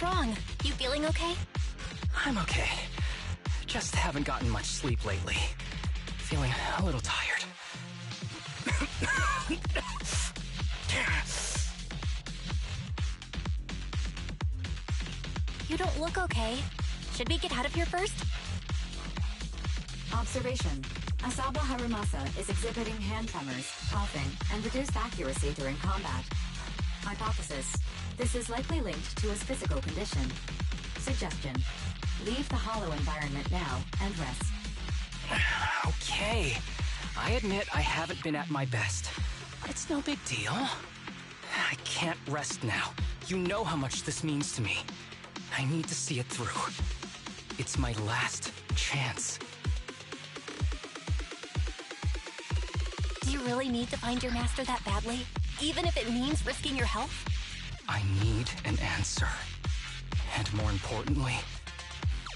Speaker 6: wrong? You feeling okay?
Speaker 2: I'm okay. Just haven't gotten much sleep lately. Feeling a little tired.
Speaker 6: You don't look okay. Should we get out of here first?
Speaker 16: Observation. Asaba Harumasa is exhibiting hand tremors, coughing, and reduced accuracy during combat. Hypothesis. This is likely linked to his physical condition. Suggestion. Leave the hollow environment now and rest.
Speaker 2: Okay. I admit I haven't been at my best. It's no big deal. I can't rest now. You know how much this means to me. I need to see it through. It's my last chance.
Speaker 6: Do you really need to find your master that badly? Even if it means risking your health?
Speaker 2: I need an answer. And more importantly,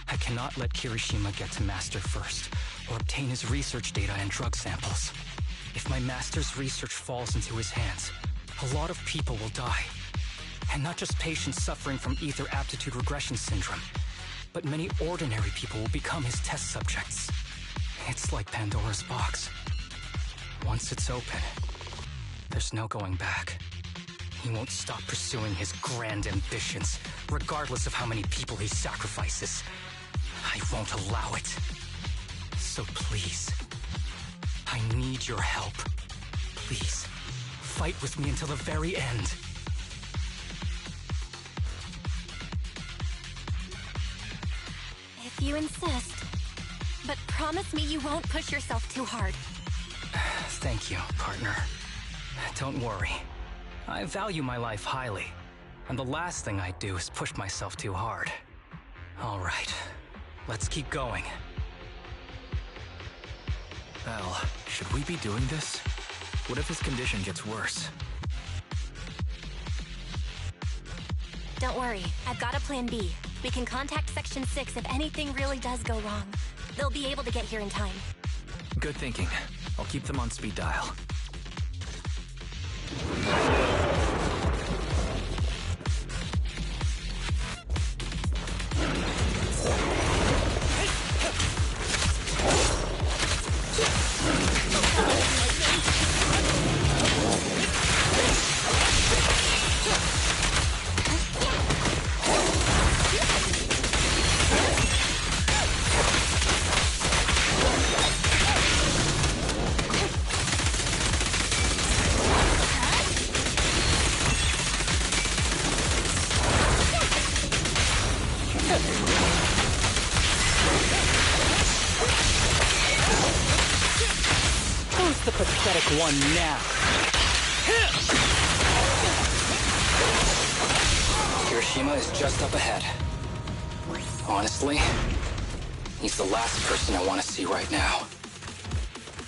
Speaker 2: I cannot let Kirishima get to Master first, or obtain his research data and drug samples. If my Master's research falls into his hands, a lot of people will die. And not just patients suffering from ether aptitude regression syndrome, but many ordinary people will become his test subjects. It's like Pandora's box. Once it's open, there's no going back. He won't stop pursuing his grand ambitions, regardless of how many people he sacrifices. I won't allow it. So please, I need your help. Please, fight with me until the very end.
Speaker 6: If you insist. But promise me you won't push yourself too hard.
Speaker 2: Thank you, partner. Don't worry. I value my life highly, and the last thing I do is push myself too hard. All right, let's keep going.
Speaker 17: Belle, should we be doing this? What if his condition gets worse?
Speaker 6: Don't worry, I've got a plan B. We can contact Section 6 if anything really does go wrong. They'll be able to get here in time.
Speaker 17: Good thinking. I'll keep them on speed dial.
Speaker 2: Who's the pathetic one now? Kirishima is just up ahead. Honestly, he's the last person I want to see right now.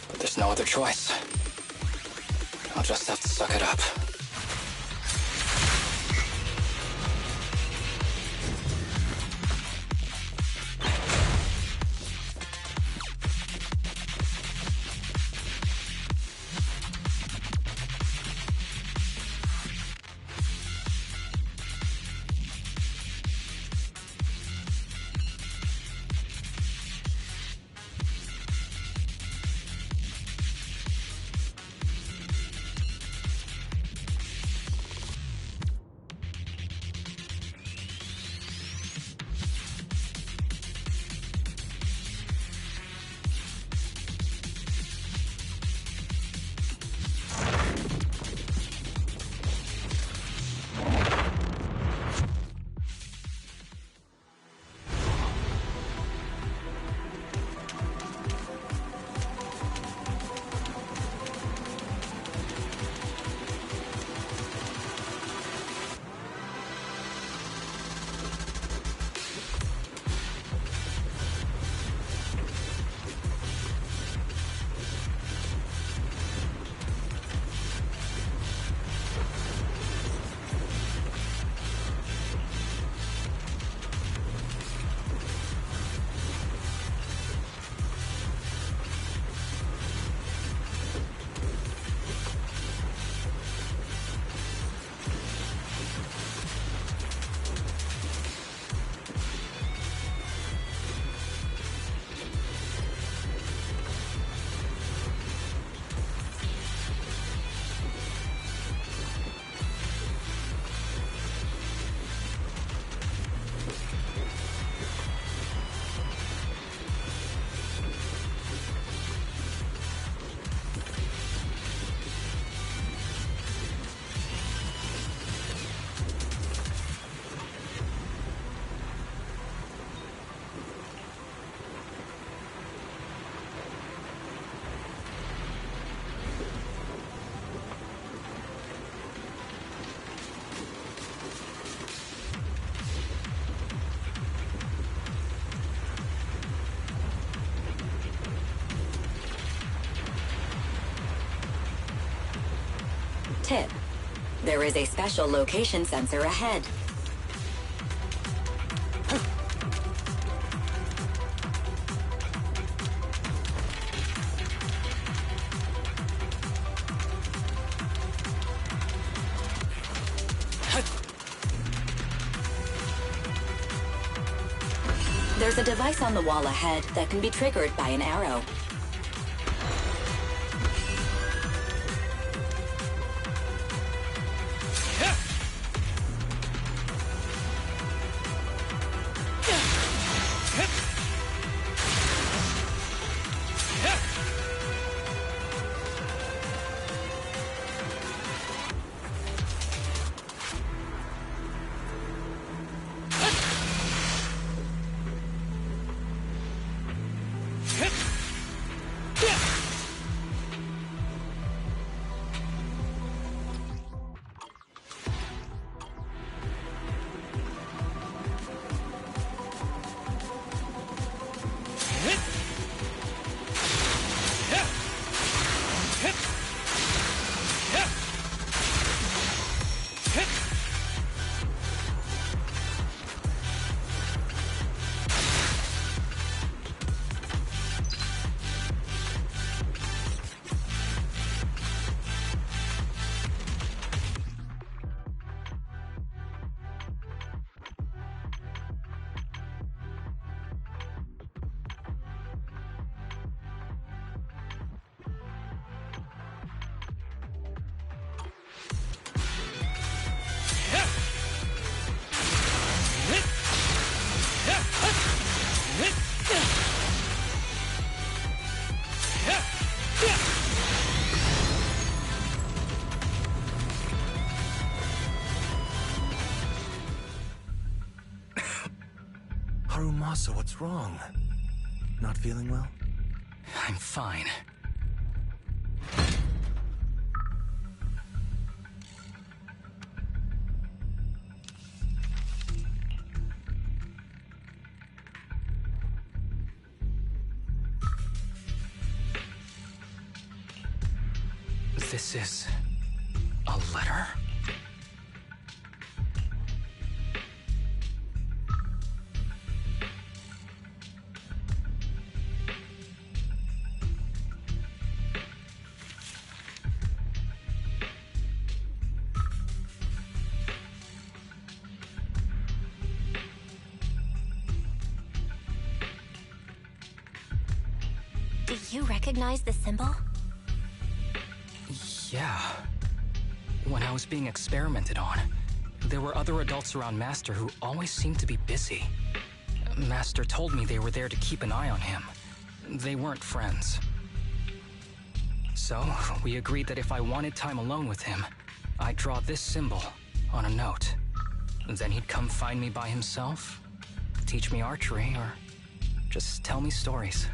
Speaker 2: But there's no other choice. I'll just have to suck it up.
Speaker 16: Tip: there is a special location sensor ahead. There's a device on the wall ahead that can be triggered by an arrow.
Speaker 11: Harumasa, what's wrong? Not feeling well?
Speaker 17: I'm fine. This is a letter?
Speaker 6: Do you recognize the symbol?
Speaker 2: Yeah. When I was being experimented on, there were other adults around Master who always seemed to be busy. Master told me they were there to keep an eye on him. They weren't friends. So, we agreed that if I wanted time alone with him, I'd draw this symbol on a note. Then he'd come find me by himself, teach me archery, or just tell me stories.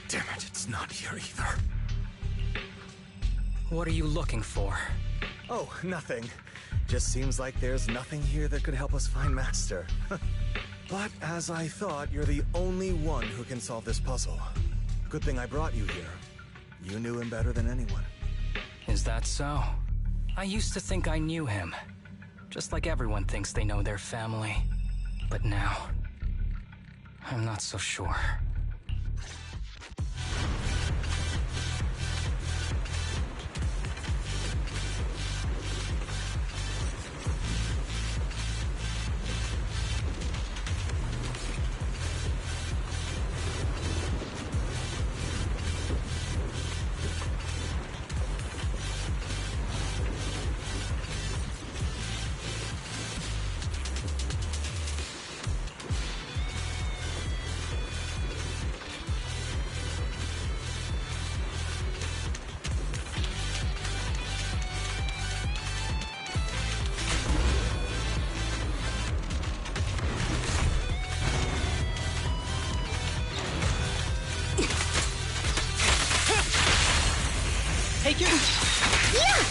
Speaker 11: Damn it, it's not here either.
Speaker 2: What are you looking for?
Speaker 11: Oh, nothing. Just seems like there's nothing here that could help us find Master. But as I thought, you're the only one who can solve this puzzle. Good thing I brought you here. You knew him better than anyone.
Speaker 2: Is that so? I used to think I knew him. Just like everyone thinks they know their family. But now, I'm not so sure.
Speaker 10: Take your...
Speaker 5: Yeah!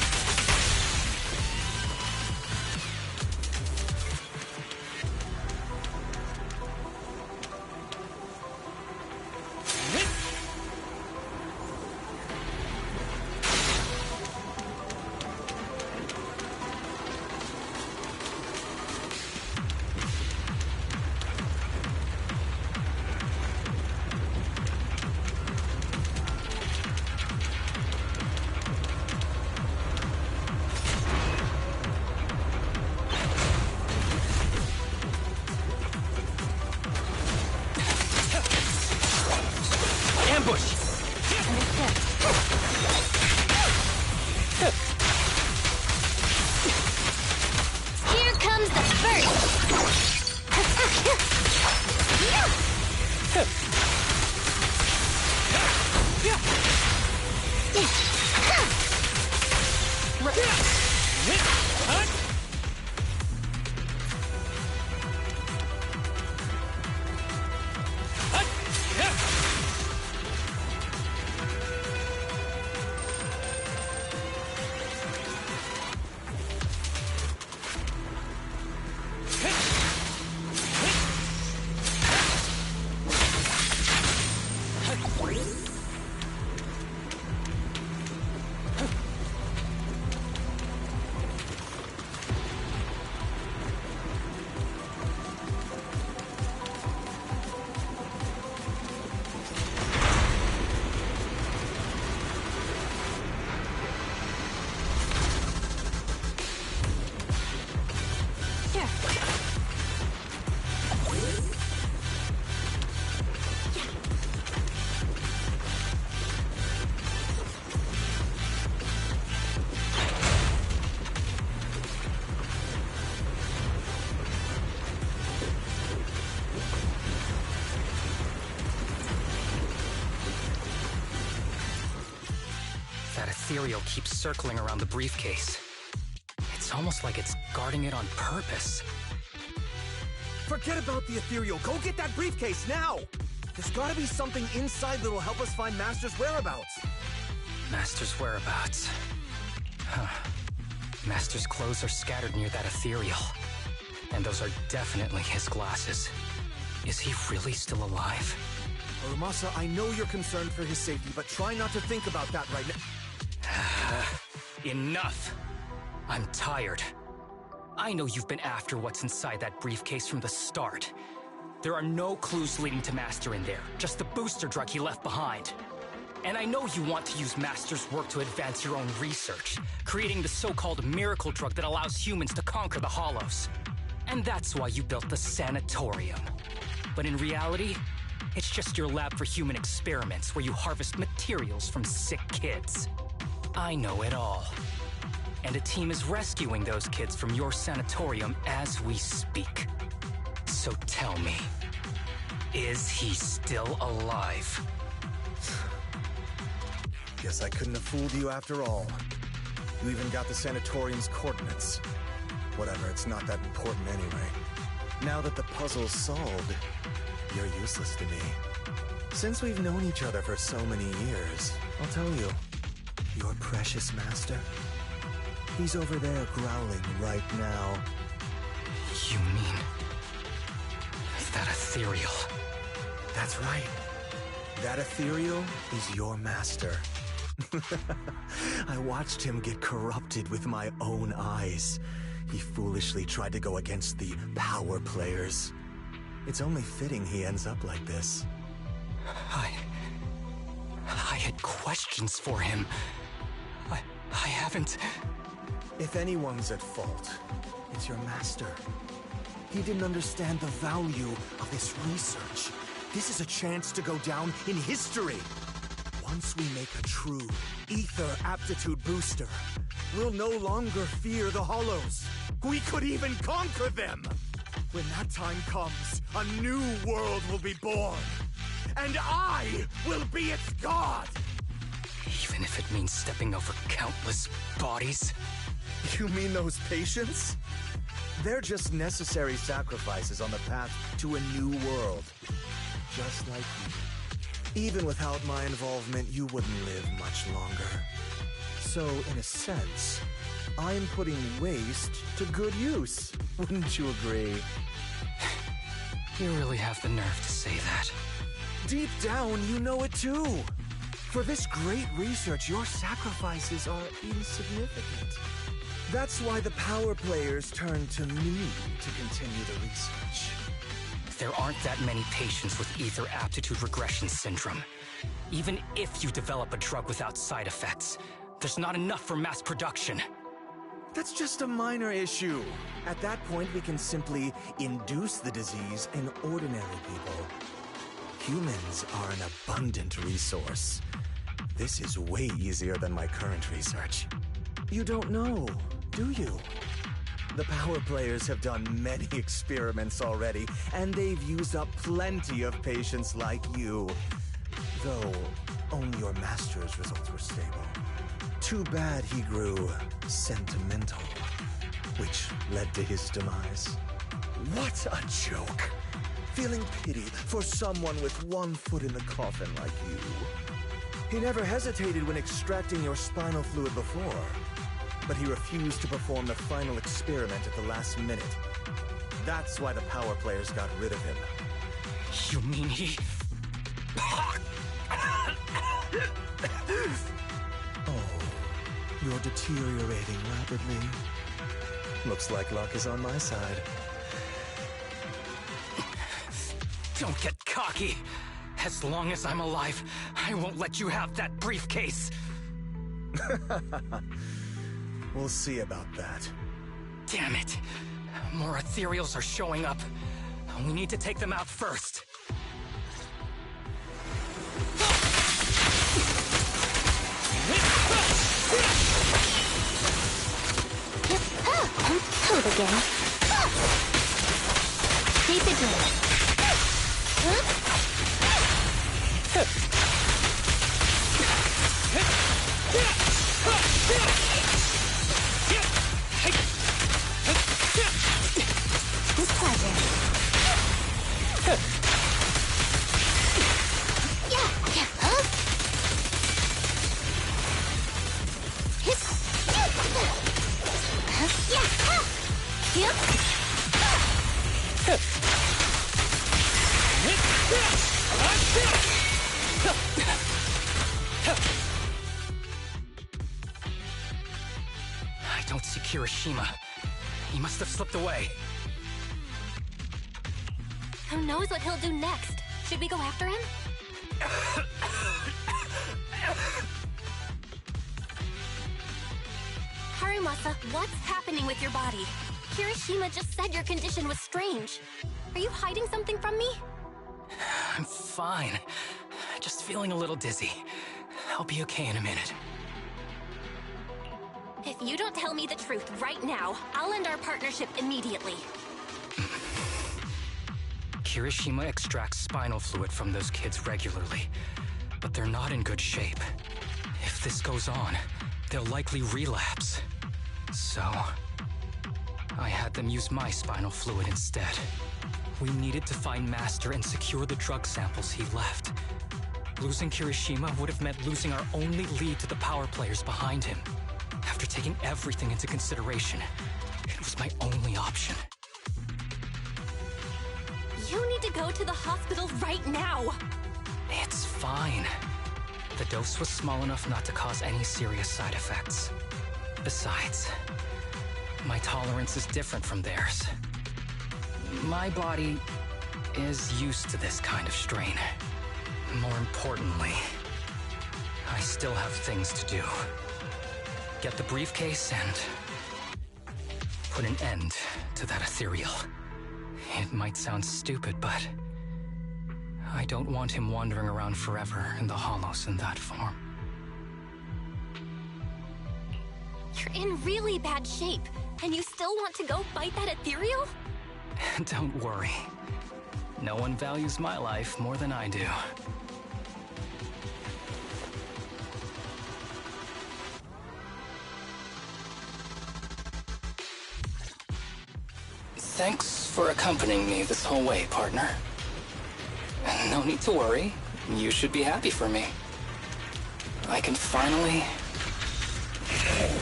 Speaker 2: ethereal keeps circling around the briefcase. It's almost like it's guarding it on purpose.
Speaker 8: Forget about the ethereal. Go get that briefcase now! There's gotta be something inside that'll help us find Master's whereabouts.
Speaker 2: Master's whereabouts. Huh. Master's clothes are scattered near that ethereal. And those are definitely his glasses. Is he really still alive?
Speaker 8: Arumasa, I know you're concerned for his safety, but try not to think about that right now.
Speaker 2: Enough! I'm tired. I know you've been after what's inside that briefcase from the start. There are no clues leading to Master in there, just the booster drug he left behind. And I know you want to use Master's work to advance your own research, creating the so-called miracle drug that allows humans to conquer the Hollows. And that's why you built the sanatorium. But in reality, it's just your lab for human experiments where you harvest materials from sick kids. I know it all. And a team is rescuing those kids from your sanatorium as we speak. So tell me, is he still alive?
Speaker 11: Guess I couldn't have fooled you after all. You even got the sanatorium's coordinates. Whatever, it's not that important anyway. Now that the puzzle's solved, you're useless to me. Since we've known each other for so many years, I'll tell you, your precious master, he's over there growling right now.
Speaker 2: You mean that ethereal?
Speaker 11: That's right. That ethereal is your master. I watched him get corrupted with my own eyes. He foolishly tried to go against the power players. It's only fitting he ends up like this.
Speaker 2: I had questions for him. I haven't...
Speaker 11: If anyone's at fault, it's your master. He didn't understand the value of this research. This is a chance to go down in history. Once we make a true ether aptitude booster, we'll no longer fear the Hollows. We could even conquer them. When that time comes, a new world will be born. And I will be its god!
Speaker 2: Even if it means stepping over countless bodies?
Speaker 11: You mean those patients? They're just necessary sacrifices on the path to a new world. Just like you. Even without my involvement, you wouldn't live much longer. So, in a sense, I'm putting waste to good use. Wouldn't you agree?
Speaker 2: You really have the nerve to say that.
Speaker 11: Deep down, you know it too. For this great research, your sacrifices are insignificant. That's why the power players turn to me to continue the research.
Speaker 2: There aren't that many patients with ether aptitude regression syndrome. Even if you develop a drug without side effects, there's not enough for mass production.
Speaker 11: That's just a minor issue. At that point, we can simply induce the disease in ordinary people. Humans are an abundant resource. This is way easier than my current research. You don't know, do you? The power players have done many experiments already, and they've used up plenty of patients like you. Though, only your master's results were stable. Too bad he grew sentimental, which led to his demise. What a joke! Feeling pity for someone with one foot in the coffin like you. He never hesitated when extracting your spinal fluid before, but he refused to perform the final experiment at the last minute. That's why the power players got rid of him.
Speaker 2: You mean he...
Speaker 11: Oh, you're deteriorating rapidly. Looks like luck is on my side.
Speaker 2: Don't get cocky. As long as I'm alive, I won't let you have that briefcase.
Speaker 11: We'll see about that.
Speaker 2: Damn it. More ethereals are showing up. We need to take them out first.
Speaker 3: Hold again. Keep it going.
Speaker 5: With pleasure.
Speaker 2: I don't see Kirishima. He must have slipped away.
Speaker 6: Who knows what he'll do next? Should we go after him? Harumasa, what's happening with your body? Kirishima just said your condition was strange. Are you hiding something from me?
Speaker 2: I'm fine. Just feeling a little dizzy. I'll be okay in a minute.
Speaker 6: If you don't tell me the truth right now, I'll end our partnership immediately.
Speaker 2: Kirishima extracts spinal fluid from those kids regularly, but they're not in good shape. If this goes on, they'll likely relapse. So, I had them use my spinal fluid instead. We needed to find Master and secure the drug samples he left. Losing Kirishima would have meant losing our only lead to the power players behind him. After taking everything into consideration, it was my only option.
Speaker 6: You need to go to the hospital right now!
Speaker 2: It's fine. The dose was small enough not to cause any serious side effects. Besides, my tolerance is different from theirs. My body is used to this kind of strain. More importantly, I still have things to do. Get the briefcase and put an end to that ethereal. It might sound stupid, but I don't want him wandering around forever in the hollows in that form.
Speaker 6: You're in really bad shape, and you still want to go fight that ethereal?
Speaker 2: Don't worry. No one values my life more than I do. Thanks for accompanying me this whole way, partner. No need to worry. You should be happy for me. I can finally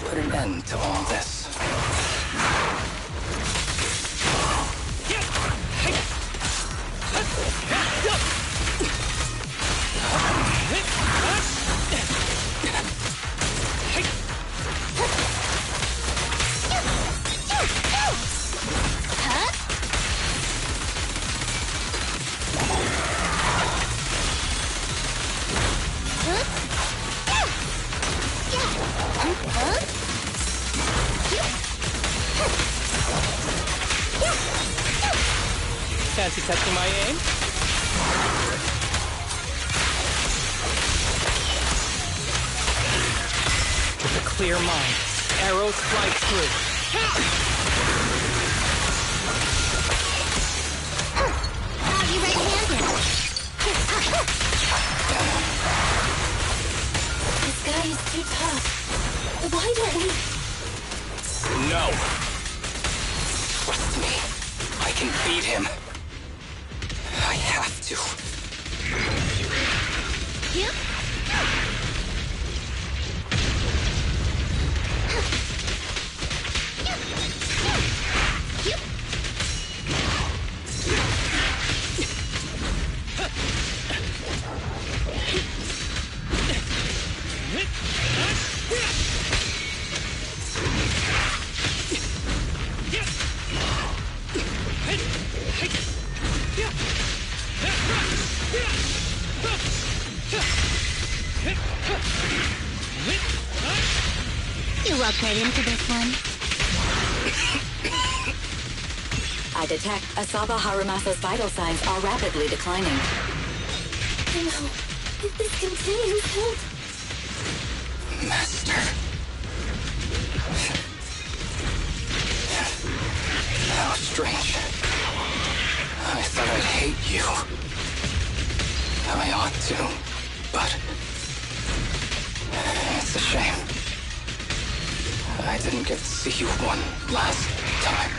Speaker 2: put an end to all this. Fancy testing my aim? With a clear mind, arrows fly through.
Speaker 5: Have you right-handed?
Speaker 6: This guy is too tough. Why don't we...
Speaker 2: No! Trust me, I can beat him. I have to.
Speaker 5: Yep. You walked right into this one.
Speaker 16: I detect Asaba Harumasa's vital signs are rapidly declining.
Speaker 6: No, if this continues, help.
Speaker 2: Master. How strange. I thought I'd hate you. I ought to, but it's a shame.
Speaker 10: I didn't get to see you one last time.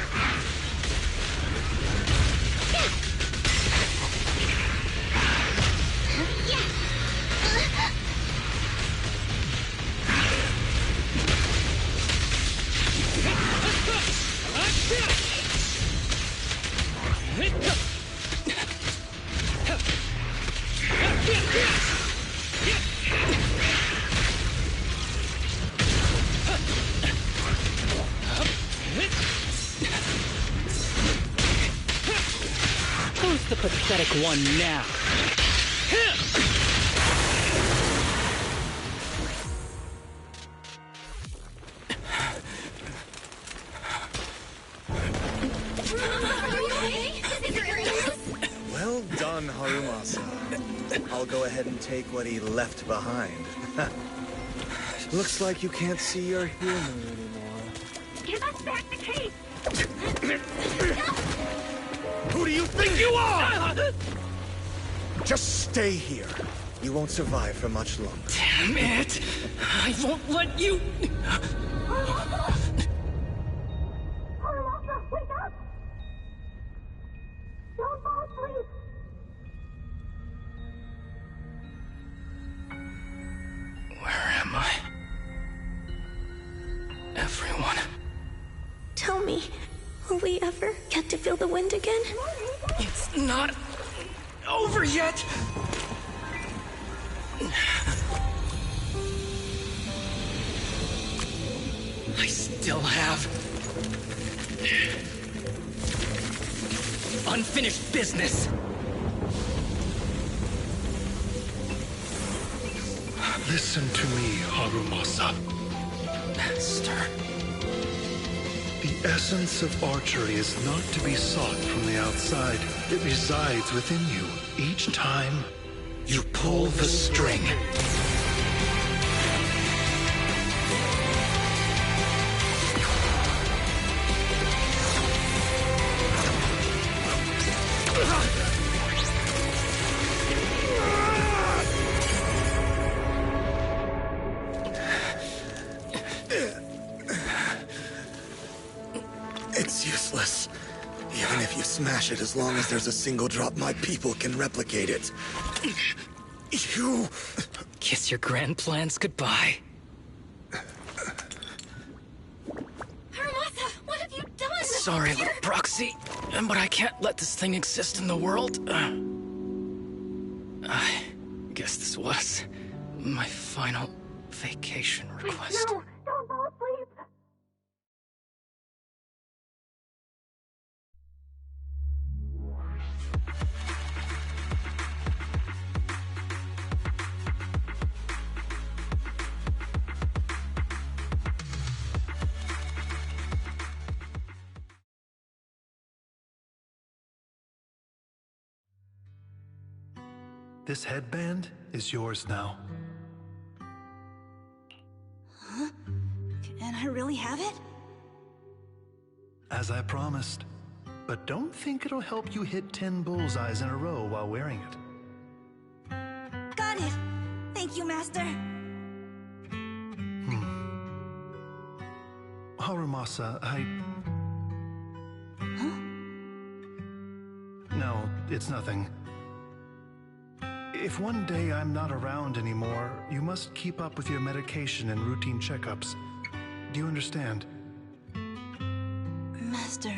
Speaker 2: Who's the pathetic one now?
Speaker 11: Well done, Harumasa. I'll go ahead and take what he left behind. Looks like you can't see your humor anymore.
Speaker 5: Give us back the case!
Speaker 11: Who do you think you are? Just stay here. You won't survive for much longer.
Speaker 2: Damn it! I won't let you...
Speaker 5: Harumasa, wake up! Don't fall asleep!
Speaker 2: Where am I? Everyone.
Speaker 12: Tell me, will we ever get to feel the wind again?
Speaker 2: It's not over yet! I still have unfinished business.
Speaker 15: Listen to me, Harumasa.
Speaker 2: Master.
Speaker 15: The essence of archery is not to be sought from the outside. It resides within you. Each time you pull the string.
Speaker 11: It's useless. Even if you smash it, as long as there's a single drop, my people can replicate it. You...
Speaker 2: Kiss your grand plans goodbye.
Speaker 12: Harumasa, what have you done?
Speaker 2: Sorry, little proxy, but I can't let this thing exist in the world. I guess this was my final vacation request.
Speaker 5: No, don't fall asleep!
Speaker 15: This headband is yours now.
Speaker 14: Huh? Can I really have it?
Speaker 15: As I promised. But don't think it'll help you hit 10 bullseyes in a row while wearing it.
Speaker 14: Got it! Thank you, Master!
Speaker 15: Harumasa,
Speaker 14: Huh?
Speaker 15: No, it's nothing. If one day I'm not around anymore, you must keep up with your medication and routine checkups. Do you understand?
Speaker 14: Master,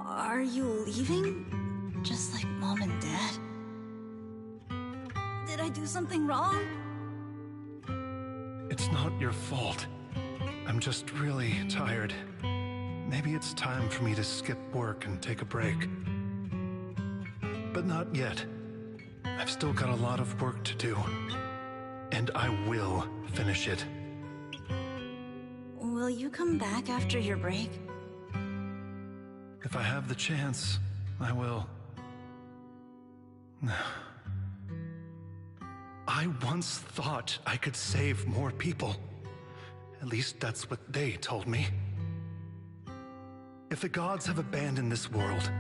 Speaker 14: are you leaving? Just like Mom and Dad? Did I do something wrong?
Speaker 15: It's not your fault. I'm just really tired. Maybe it's time for me to skip work and take a break. But not yet. I've still got a lot of work to do. And I will finish it.
Speaker 14: Will you come back after your break?
Speaker 15: If I have the chance, I will. I once thought I could save more people. At least that's what they told me. If the gods have abandoned this world,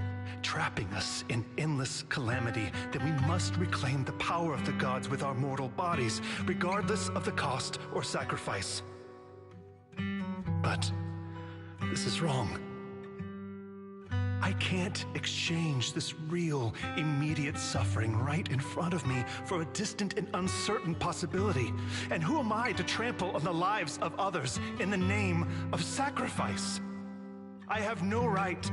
Speaker 15: trapping us in endless calamity, then we must reclaim the power of the gods with our mortal bodies, regardless of the cost or sacrifice. but this is wrong. I can't exchange this real, immediate suffering right in front of me for a distant and uncertain possibility. And who am I to trample on the lives of others in the name of sacrifice? I have no right.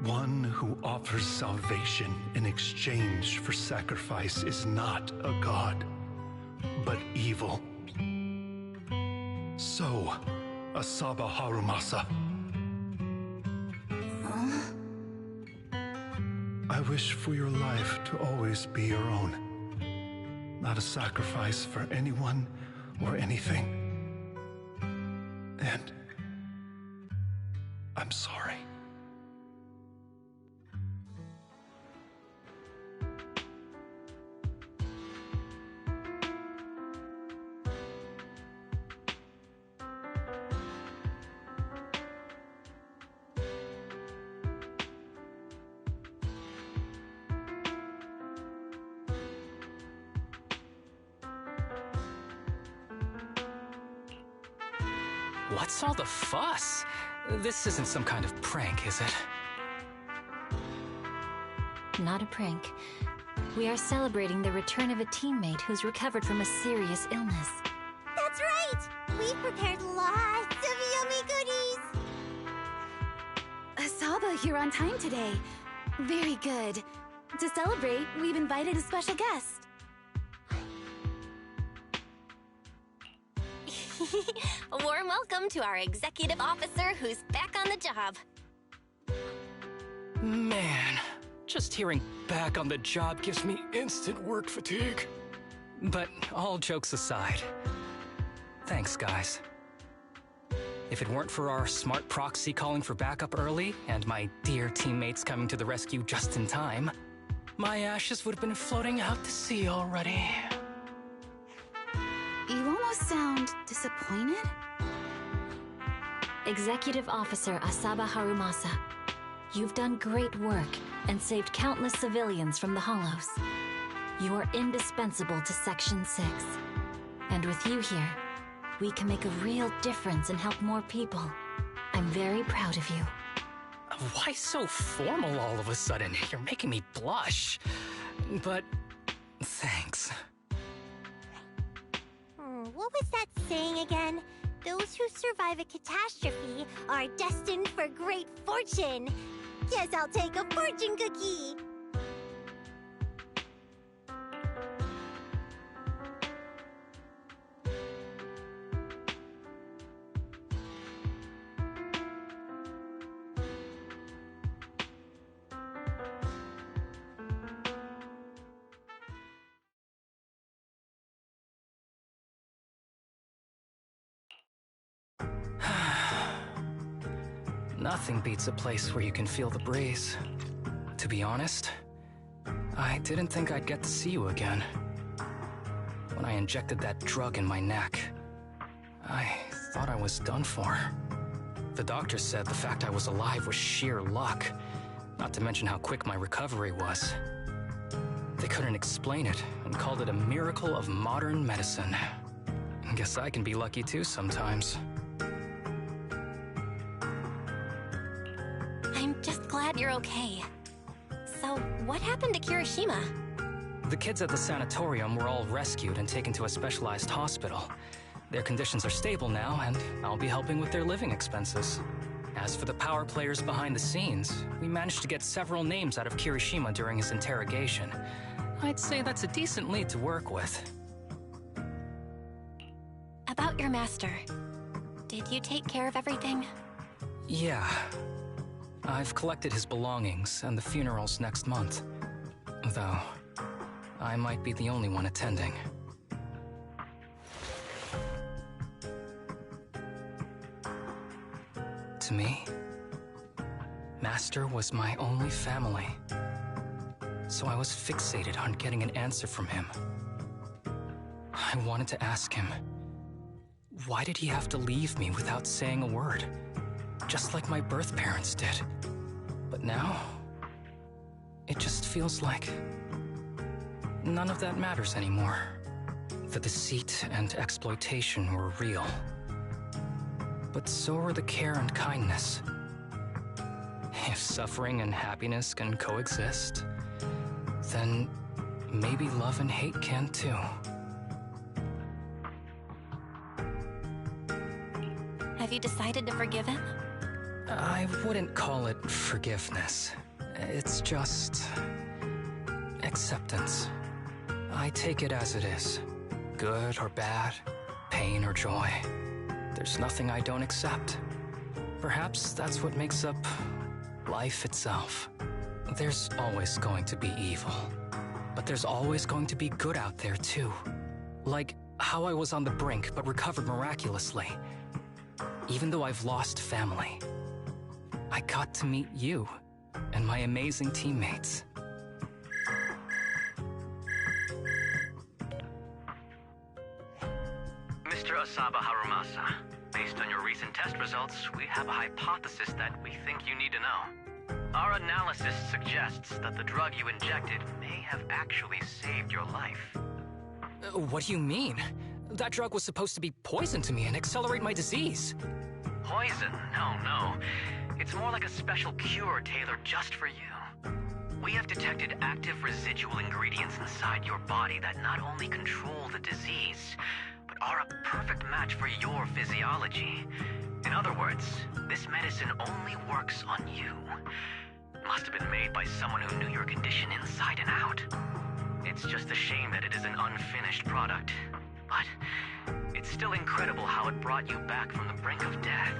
Speaker 15: One who offers salvation in exchange for sacrifice is not a god, but evil. So, Asaba Harumasa. I wish for your life to always be your own, not a sacrifice for anyone or anything. And I'm sorry.
Speaker 2: What's all the fuss? This isn't some kind of prank, is it?
Speaker 3: Not a prank. We are celebrating the return of a teammate who's recovered from a serious illness.
Speaker 5: That's right! We've prepared lots of yummy goodies!
Speaker 4: Asaba, you're on time today. Very good. To celebrate, we've invited a special guest.
Speaker 6: A warm welcome to our executive officer who's back on the job.
Speaker 2: Man, just hearing back on the job gives me instant work fatigue. But all jokes aside, thanks, guys. If it weren't for our smart proxy calling for backup early and my dear teammates coming to the rescue just in time, my ashes would have been floating out to sea already.
Speaker 4: You almost sound disappointed?
Speaker 3: Executive Officer Asaba Harumasa, you've done great work and saved countless civilians from the Hollows. You are indispensable to Section 6. And with you here, we can make a real difference and help more people. I'm very proud of you.
Speaker 2: Why so formal all of a sudden? You're making me blush. But thanks.
Speaker 5: What was that saying again? Those who survive a catastrophe are destined for great fortune. Guess I'll take a fortune cookie.
Speaker 2: Nothing beats a place where you can feel the breeze. To be honest, I didn't think I'd get to see you again. When I injected that drug in my neck, I thought I was done for. The doctor said the fact I was alive was sheer luck, not to mention how quick my recovery was. They couldn't explain it and called it a miracle of modern medicine. Guess I can be lucky too sometimes.
Speaker 6: I'm just glad you're okay. So, what happened to Kirishima?
Speaker 2: The kids at the sanatorium were all rescued and taken to a specialized hospital. Their conditions are stable now, and I'll be helping with their living expenses. As for the power players behind the scenes, we managed to get several names out of Kirishima during his interrogation. I'd say that's a decent lead to work with.
Speaker 6: About your master. Did you take care of everything?
Speaker 2: Yeah. I've collected his belongings, and the funeral's next month. Though, I might be the only one attending. To me, Master was my only family. So I was fixated on getting an answer from him. I wanted to ask him, why did he have to leave me without saying a word? Just like my birth parents did. But now, it just feels like none of that matters anymore. The deceit and exploitation were real. but so are the care and kindness. If suffering and happiness can coexist, then maybe love and hate can too.
Speaker 6: Have you decided to forgive him?
Speaker 2: I wouldn't call it forgiveness. It's just acceptance. I take it as it is. Good or bad, pain or joy. There's nothing I don't accept. Perhaps that's what makes up life itself. There's always going to be evil, but there's always going to be good out there too. Like how I was on the brink but recovered miraculously. Even though I've lost family, I got to meet you and my amazing teammates.
Speaker 18: Mr. Asaba Harumasa, based on your recent test results, we have a hypothesis that we think you need to know. Our analysis suggests that the drug you injected may have actually saved your life.
Speaker 2: What do you mean? That drug was supposed to be poison to me and accelerate my disease.
Speaker 18: Poison? No. It's more like a special cure tailored just for you. We have detected active residual ingredients inside your body that not only control the disease, but are a perfect match for your physiology. In other words, this medicine only works on you. Must have been made by someone who knew your condition inside and out. It's just a shame that it is an unfinished product. But it's still incredible how it brought you back from the brink of death.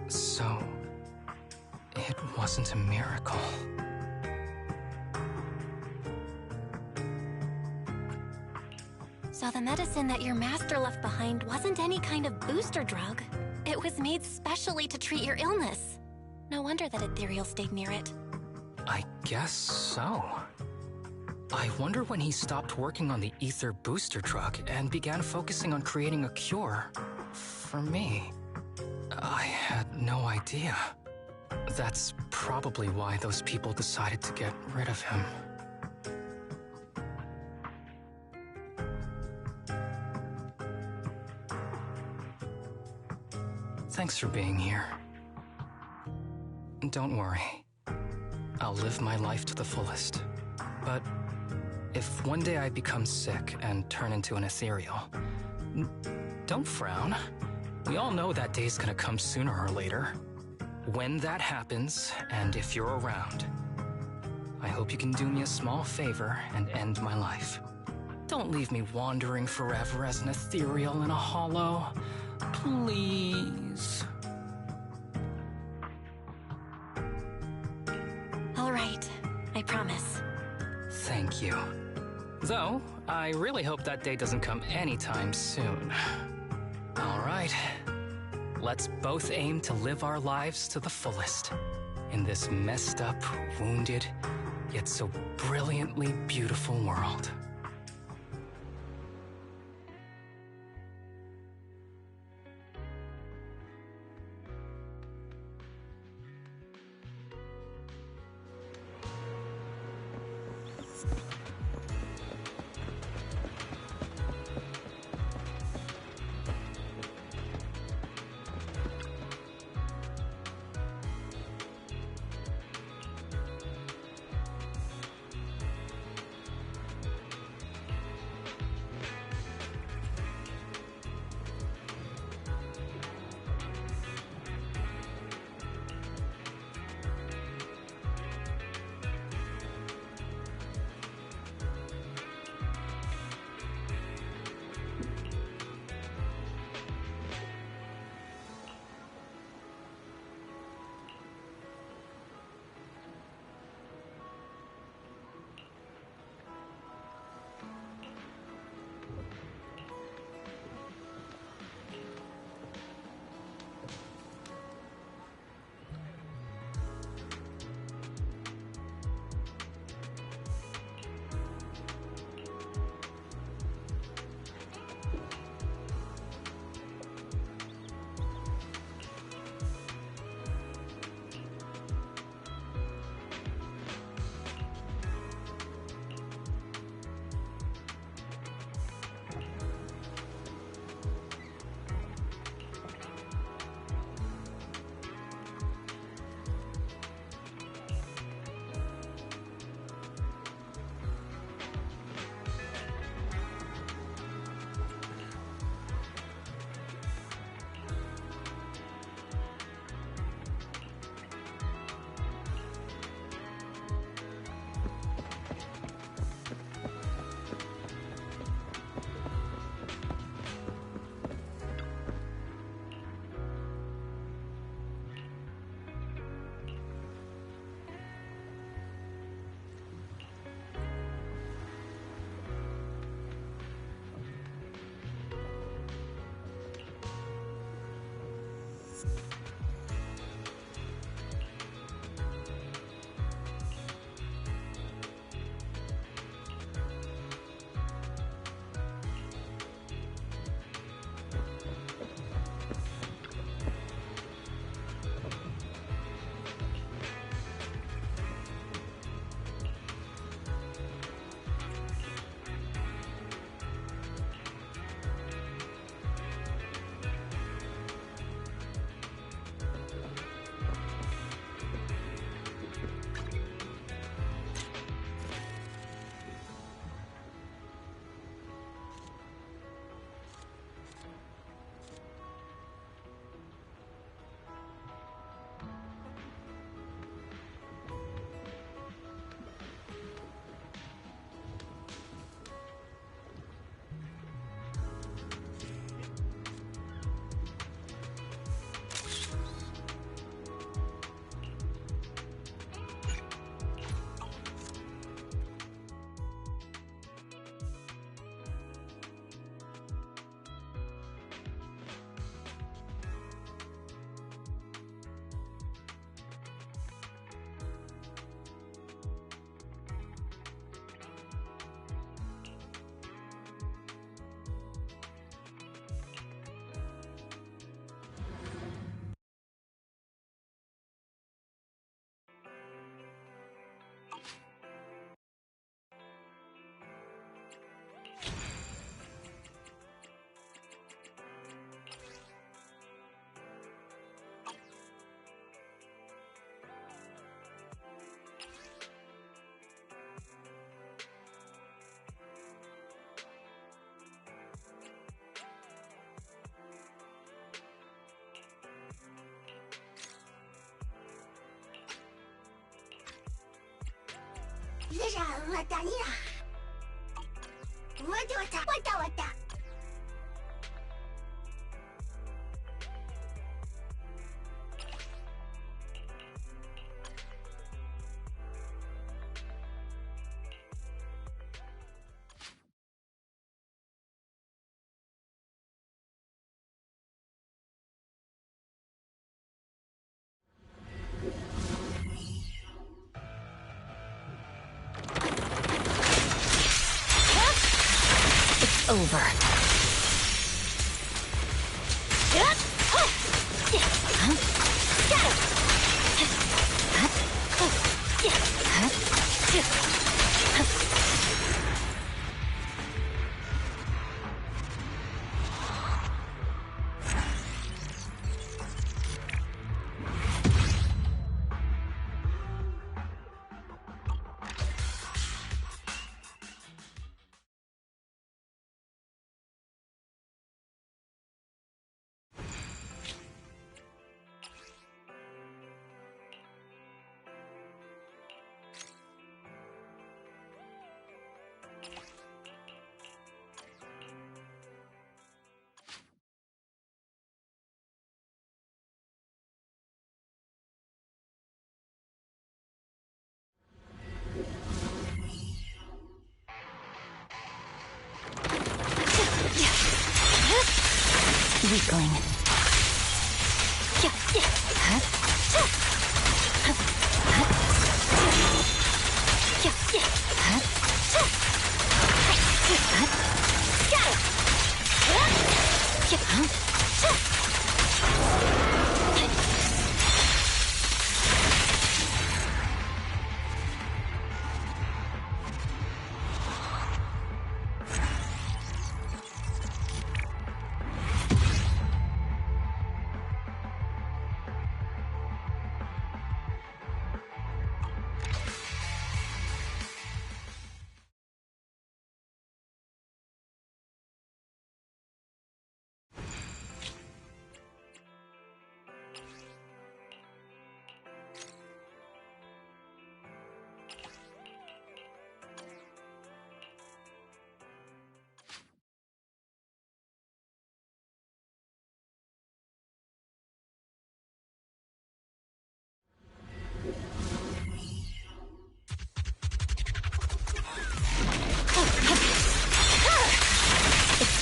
Speaker 2: So, it wasn't a miracle.
Speaker 6: So the medicine that your master left behind wasn't any kind of booster drug. It was made specially to treat your illness. No wonder that Ethereal stayed near it.
Speaker 2: I guess so. I wonder when he stopped working on the ether booster drug and began focusing on creating a cure for me. I had no idea. That's probably why those people decided to get rid of him. Thanks for being here. Don't worry. I'll live my life to the fullest. But if one day I become sick and turn into an ethereal, don't frown. We all know that day's gonna come sooner or later. When that happens, and if you're around, I hope you can do me a small favor and end my life. Don't leave me wandering forever as an ethereal in a hollow. Please.
Speaker 6: All right, I promise.
Speaker 2: Thank you. Though, I really hope that day doesn't come anytime soon. All right. Let's both aim to live our lives to the fullest in this messed up, wounded, yet so brilliantly beautiful world.
Speaker 13: Over. Weakling.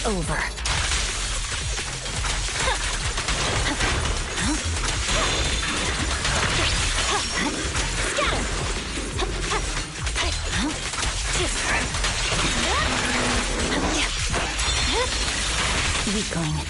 Speaker 13: Over. Weakling.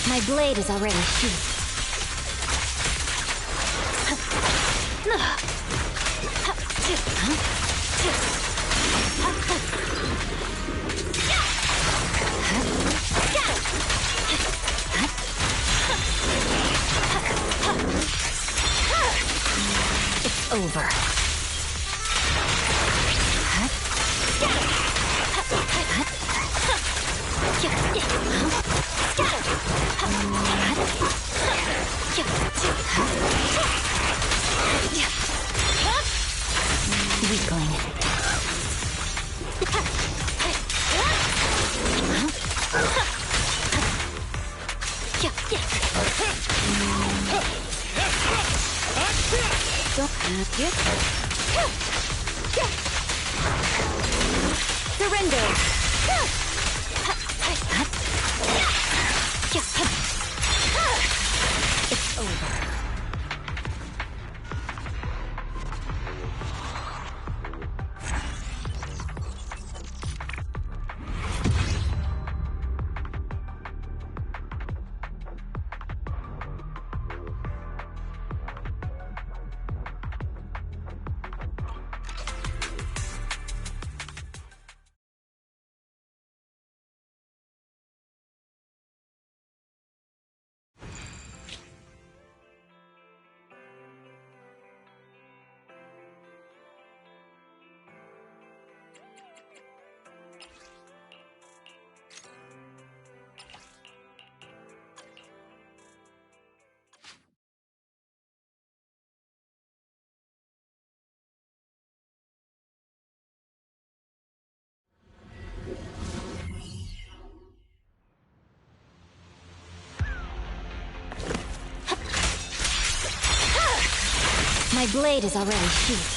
Speaker 13: My blade is already sheathed. It's over. Weakling.
Speaker 3: Surrender! It's over. My blade is already sheathed.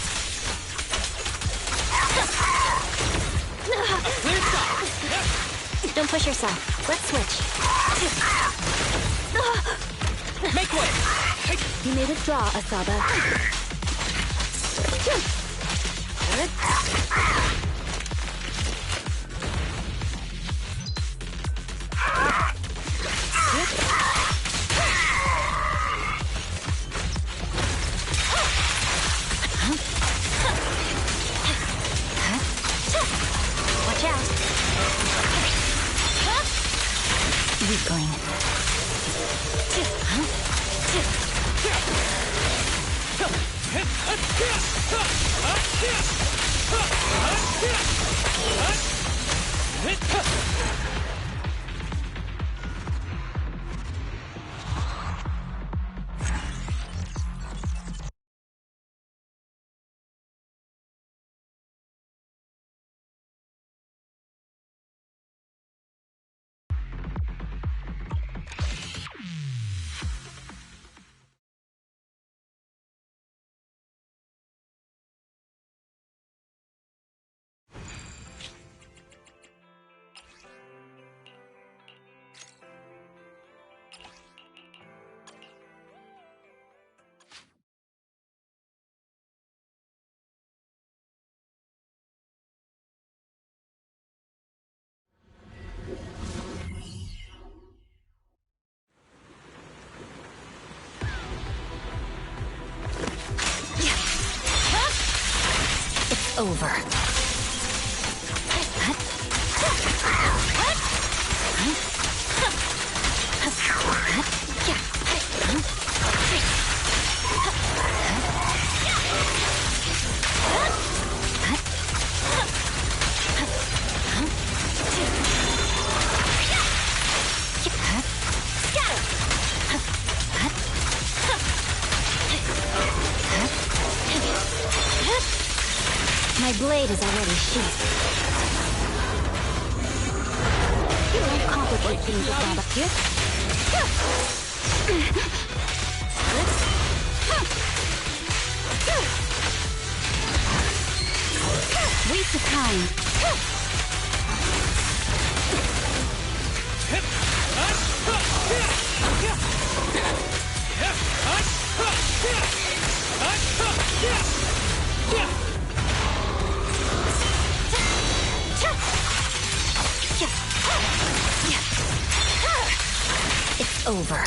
Speaker 3: Don't push yourself. Let's switch.
Speaker 2: Make way!
Speaker 3: You may withdraw, Asaba. Watch out. Weakling. It's over. My blade is already sheathed. You don't complicate things with that up here. Waste of time. It's over.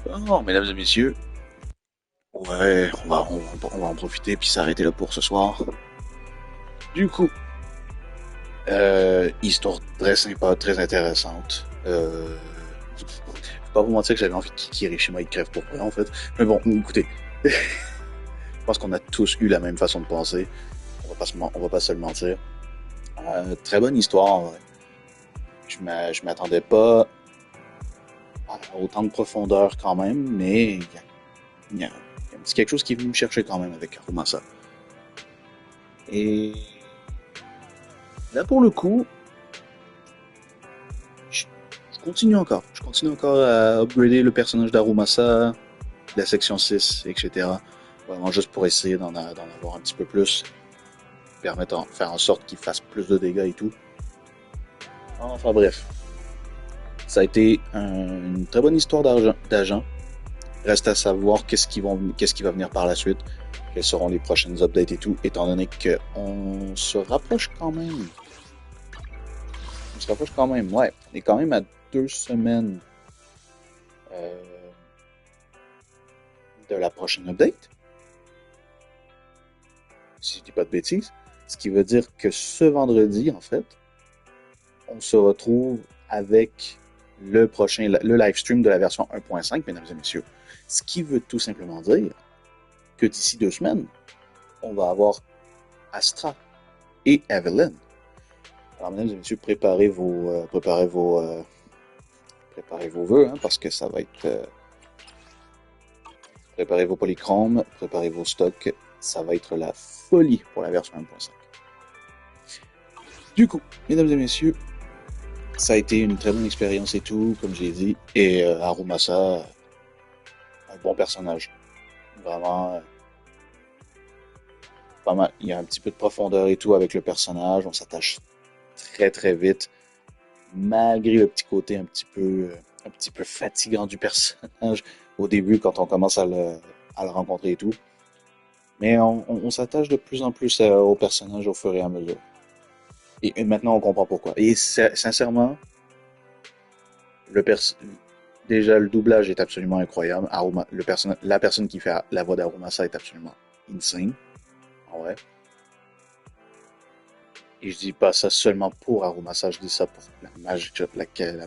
Speaker 1: Bon, mesdames et messieurs, ouais, on va en profiter puis s'arrêter là pour ce soir. Du coup, histoire très sympa, très intéressante. Faut pas vous mentir que j'avais envie de Kirishima il crève pour rien en fait. Mais bon, écoutez, je pense qu'on a tous eu la même façon de penser. On va pas se le mentir. Très bonne histoire. Ouais. Je m'attendais pas à autant de profondeur quand même, mais il y a un petit quelque chose qui est venu me chercher quand même avec Arumasa. Et là pour le coup, je continue encore. Je continue encore à upgrader le personnage d'Arumasa, la section 6, etc. Vraiment juste pour essayer d'en avoir un petit peu plus. Faire en sorte qu'il fasse plus de dégâts et tout. Enfin bref. Ça a été une très bonne histoire d'agent. Reste à savoir qu'est-ce qui va venir par la suite. Quelles seront les prochaines updates et tout, étant donné qu'on se rapproche quand même. Ouais. On est quand même à 2 semaines de la prochaine update. Si je dis pas de bêtises. Ce qui veut dire que ce vendredi, en fait, on se retrouve avec le live stream de la version 1.5, mesdames et messieurs. Ce qui veut tout simplement dire que d'ici 2 semaines, on va avoir Astra et Evelyn. Alors, mesdames et messieurs, préparez vos vœux, hein, parce que ça va être... préparez vos polychromes, préparez vos stocks, ça va être la folie pour la version 1.5. Du coup, mesdames et messieurs, ça a été une très bonne expérience et tout, comme j'ai dit, et Arumasa, un bon personnage. Vraiment, il y a un petit peu de profondeur et tout avec le personnage, on s'attache très très vite, malgré le petit côté un petit peu fatigant du personnage au début quand on commence à le rencontrer et tout. Mais on s'attache de plus en plus au personnage au fur et à mesure. Et maintenant on comprend pourquoi. Et sincèrement, déjà le doublage est absolument incroyable. La personne qui fait la voix d'Arumasa est absolument insane. En vrai. Et je dis pas ça seulement pour Arumasa, je dis ça pour la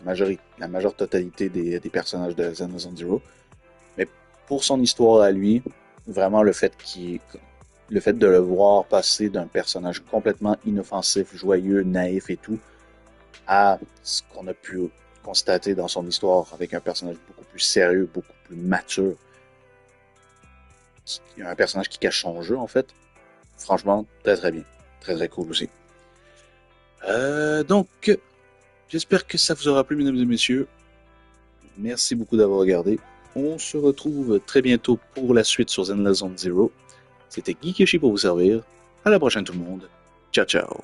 Speaker 1: majeure totalité des personnages de Zenless on Zero. Mais pour son histoire à lui, vraiment le fait de le voir passer d'un personnage complètement inoffensif, joyeux, naïf et tout, à ce qu'on a pu constater dans son histoire avec un personnage beaucoup plus sérieux, beaucoup plus mature. Un personnage qui cache son jeu, en fait. Franchement, très très bien. Très très cool aussi. Donc, j'espère que ça vous aura plu, mesdames et messieurs. Merci beaucoup d'avoir regardé. On se retrouve très bientôt pour la suite sur Zenless on Zero. C'était GeekYoshii pour vous servir. À la prochaine tout le monde. Ciao ciao.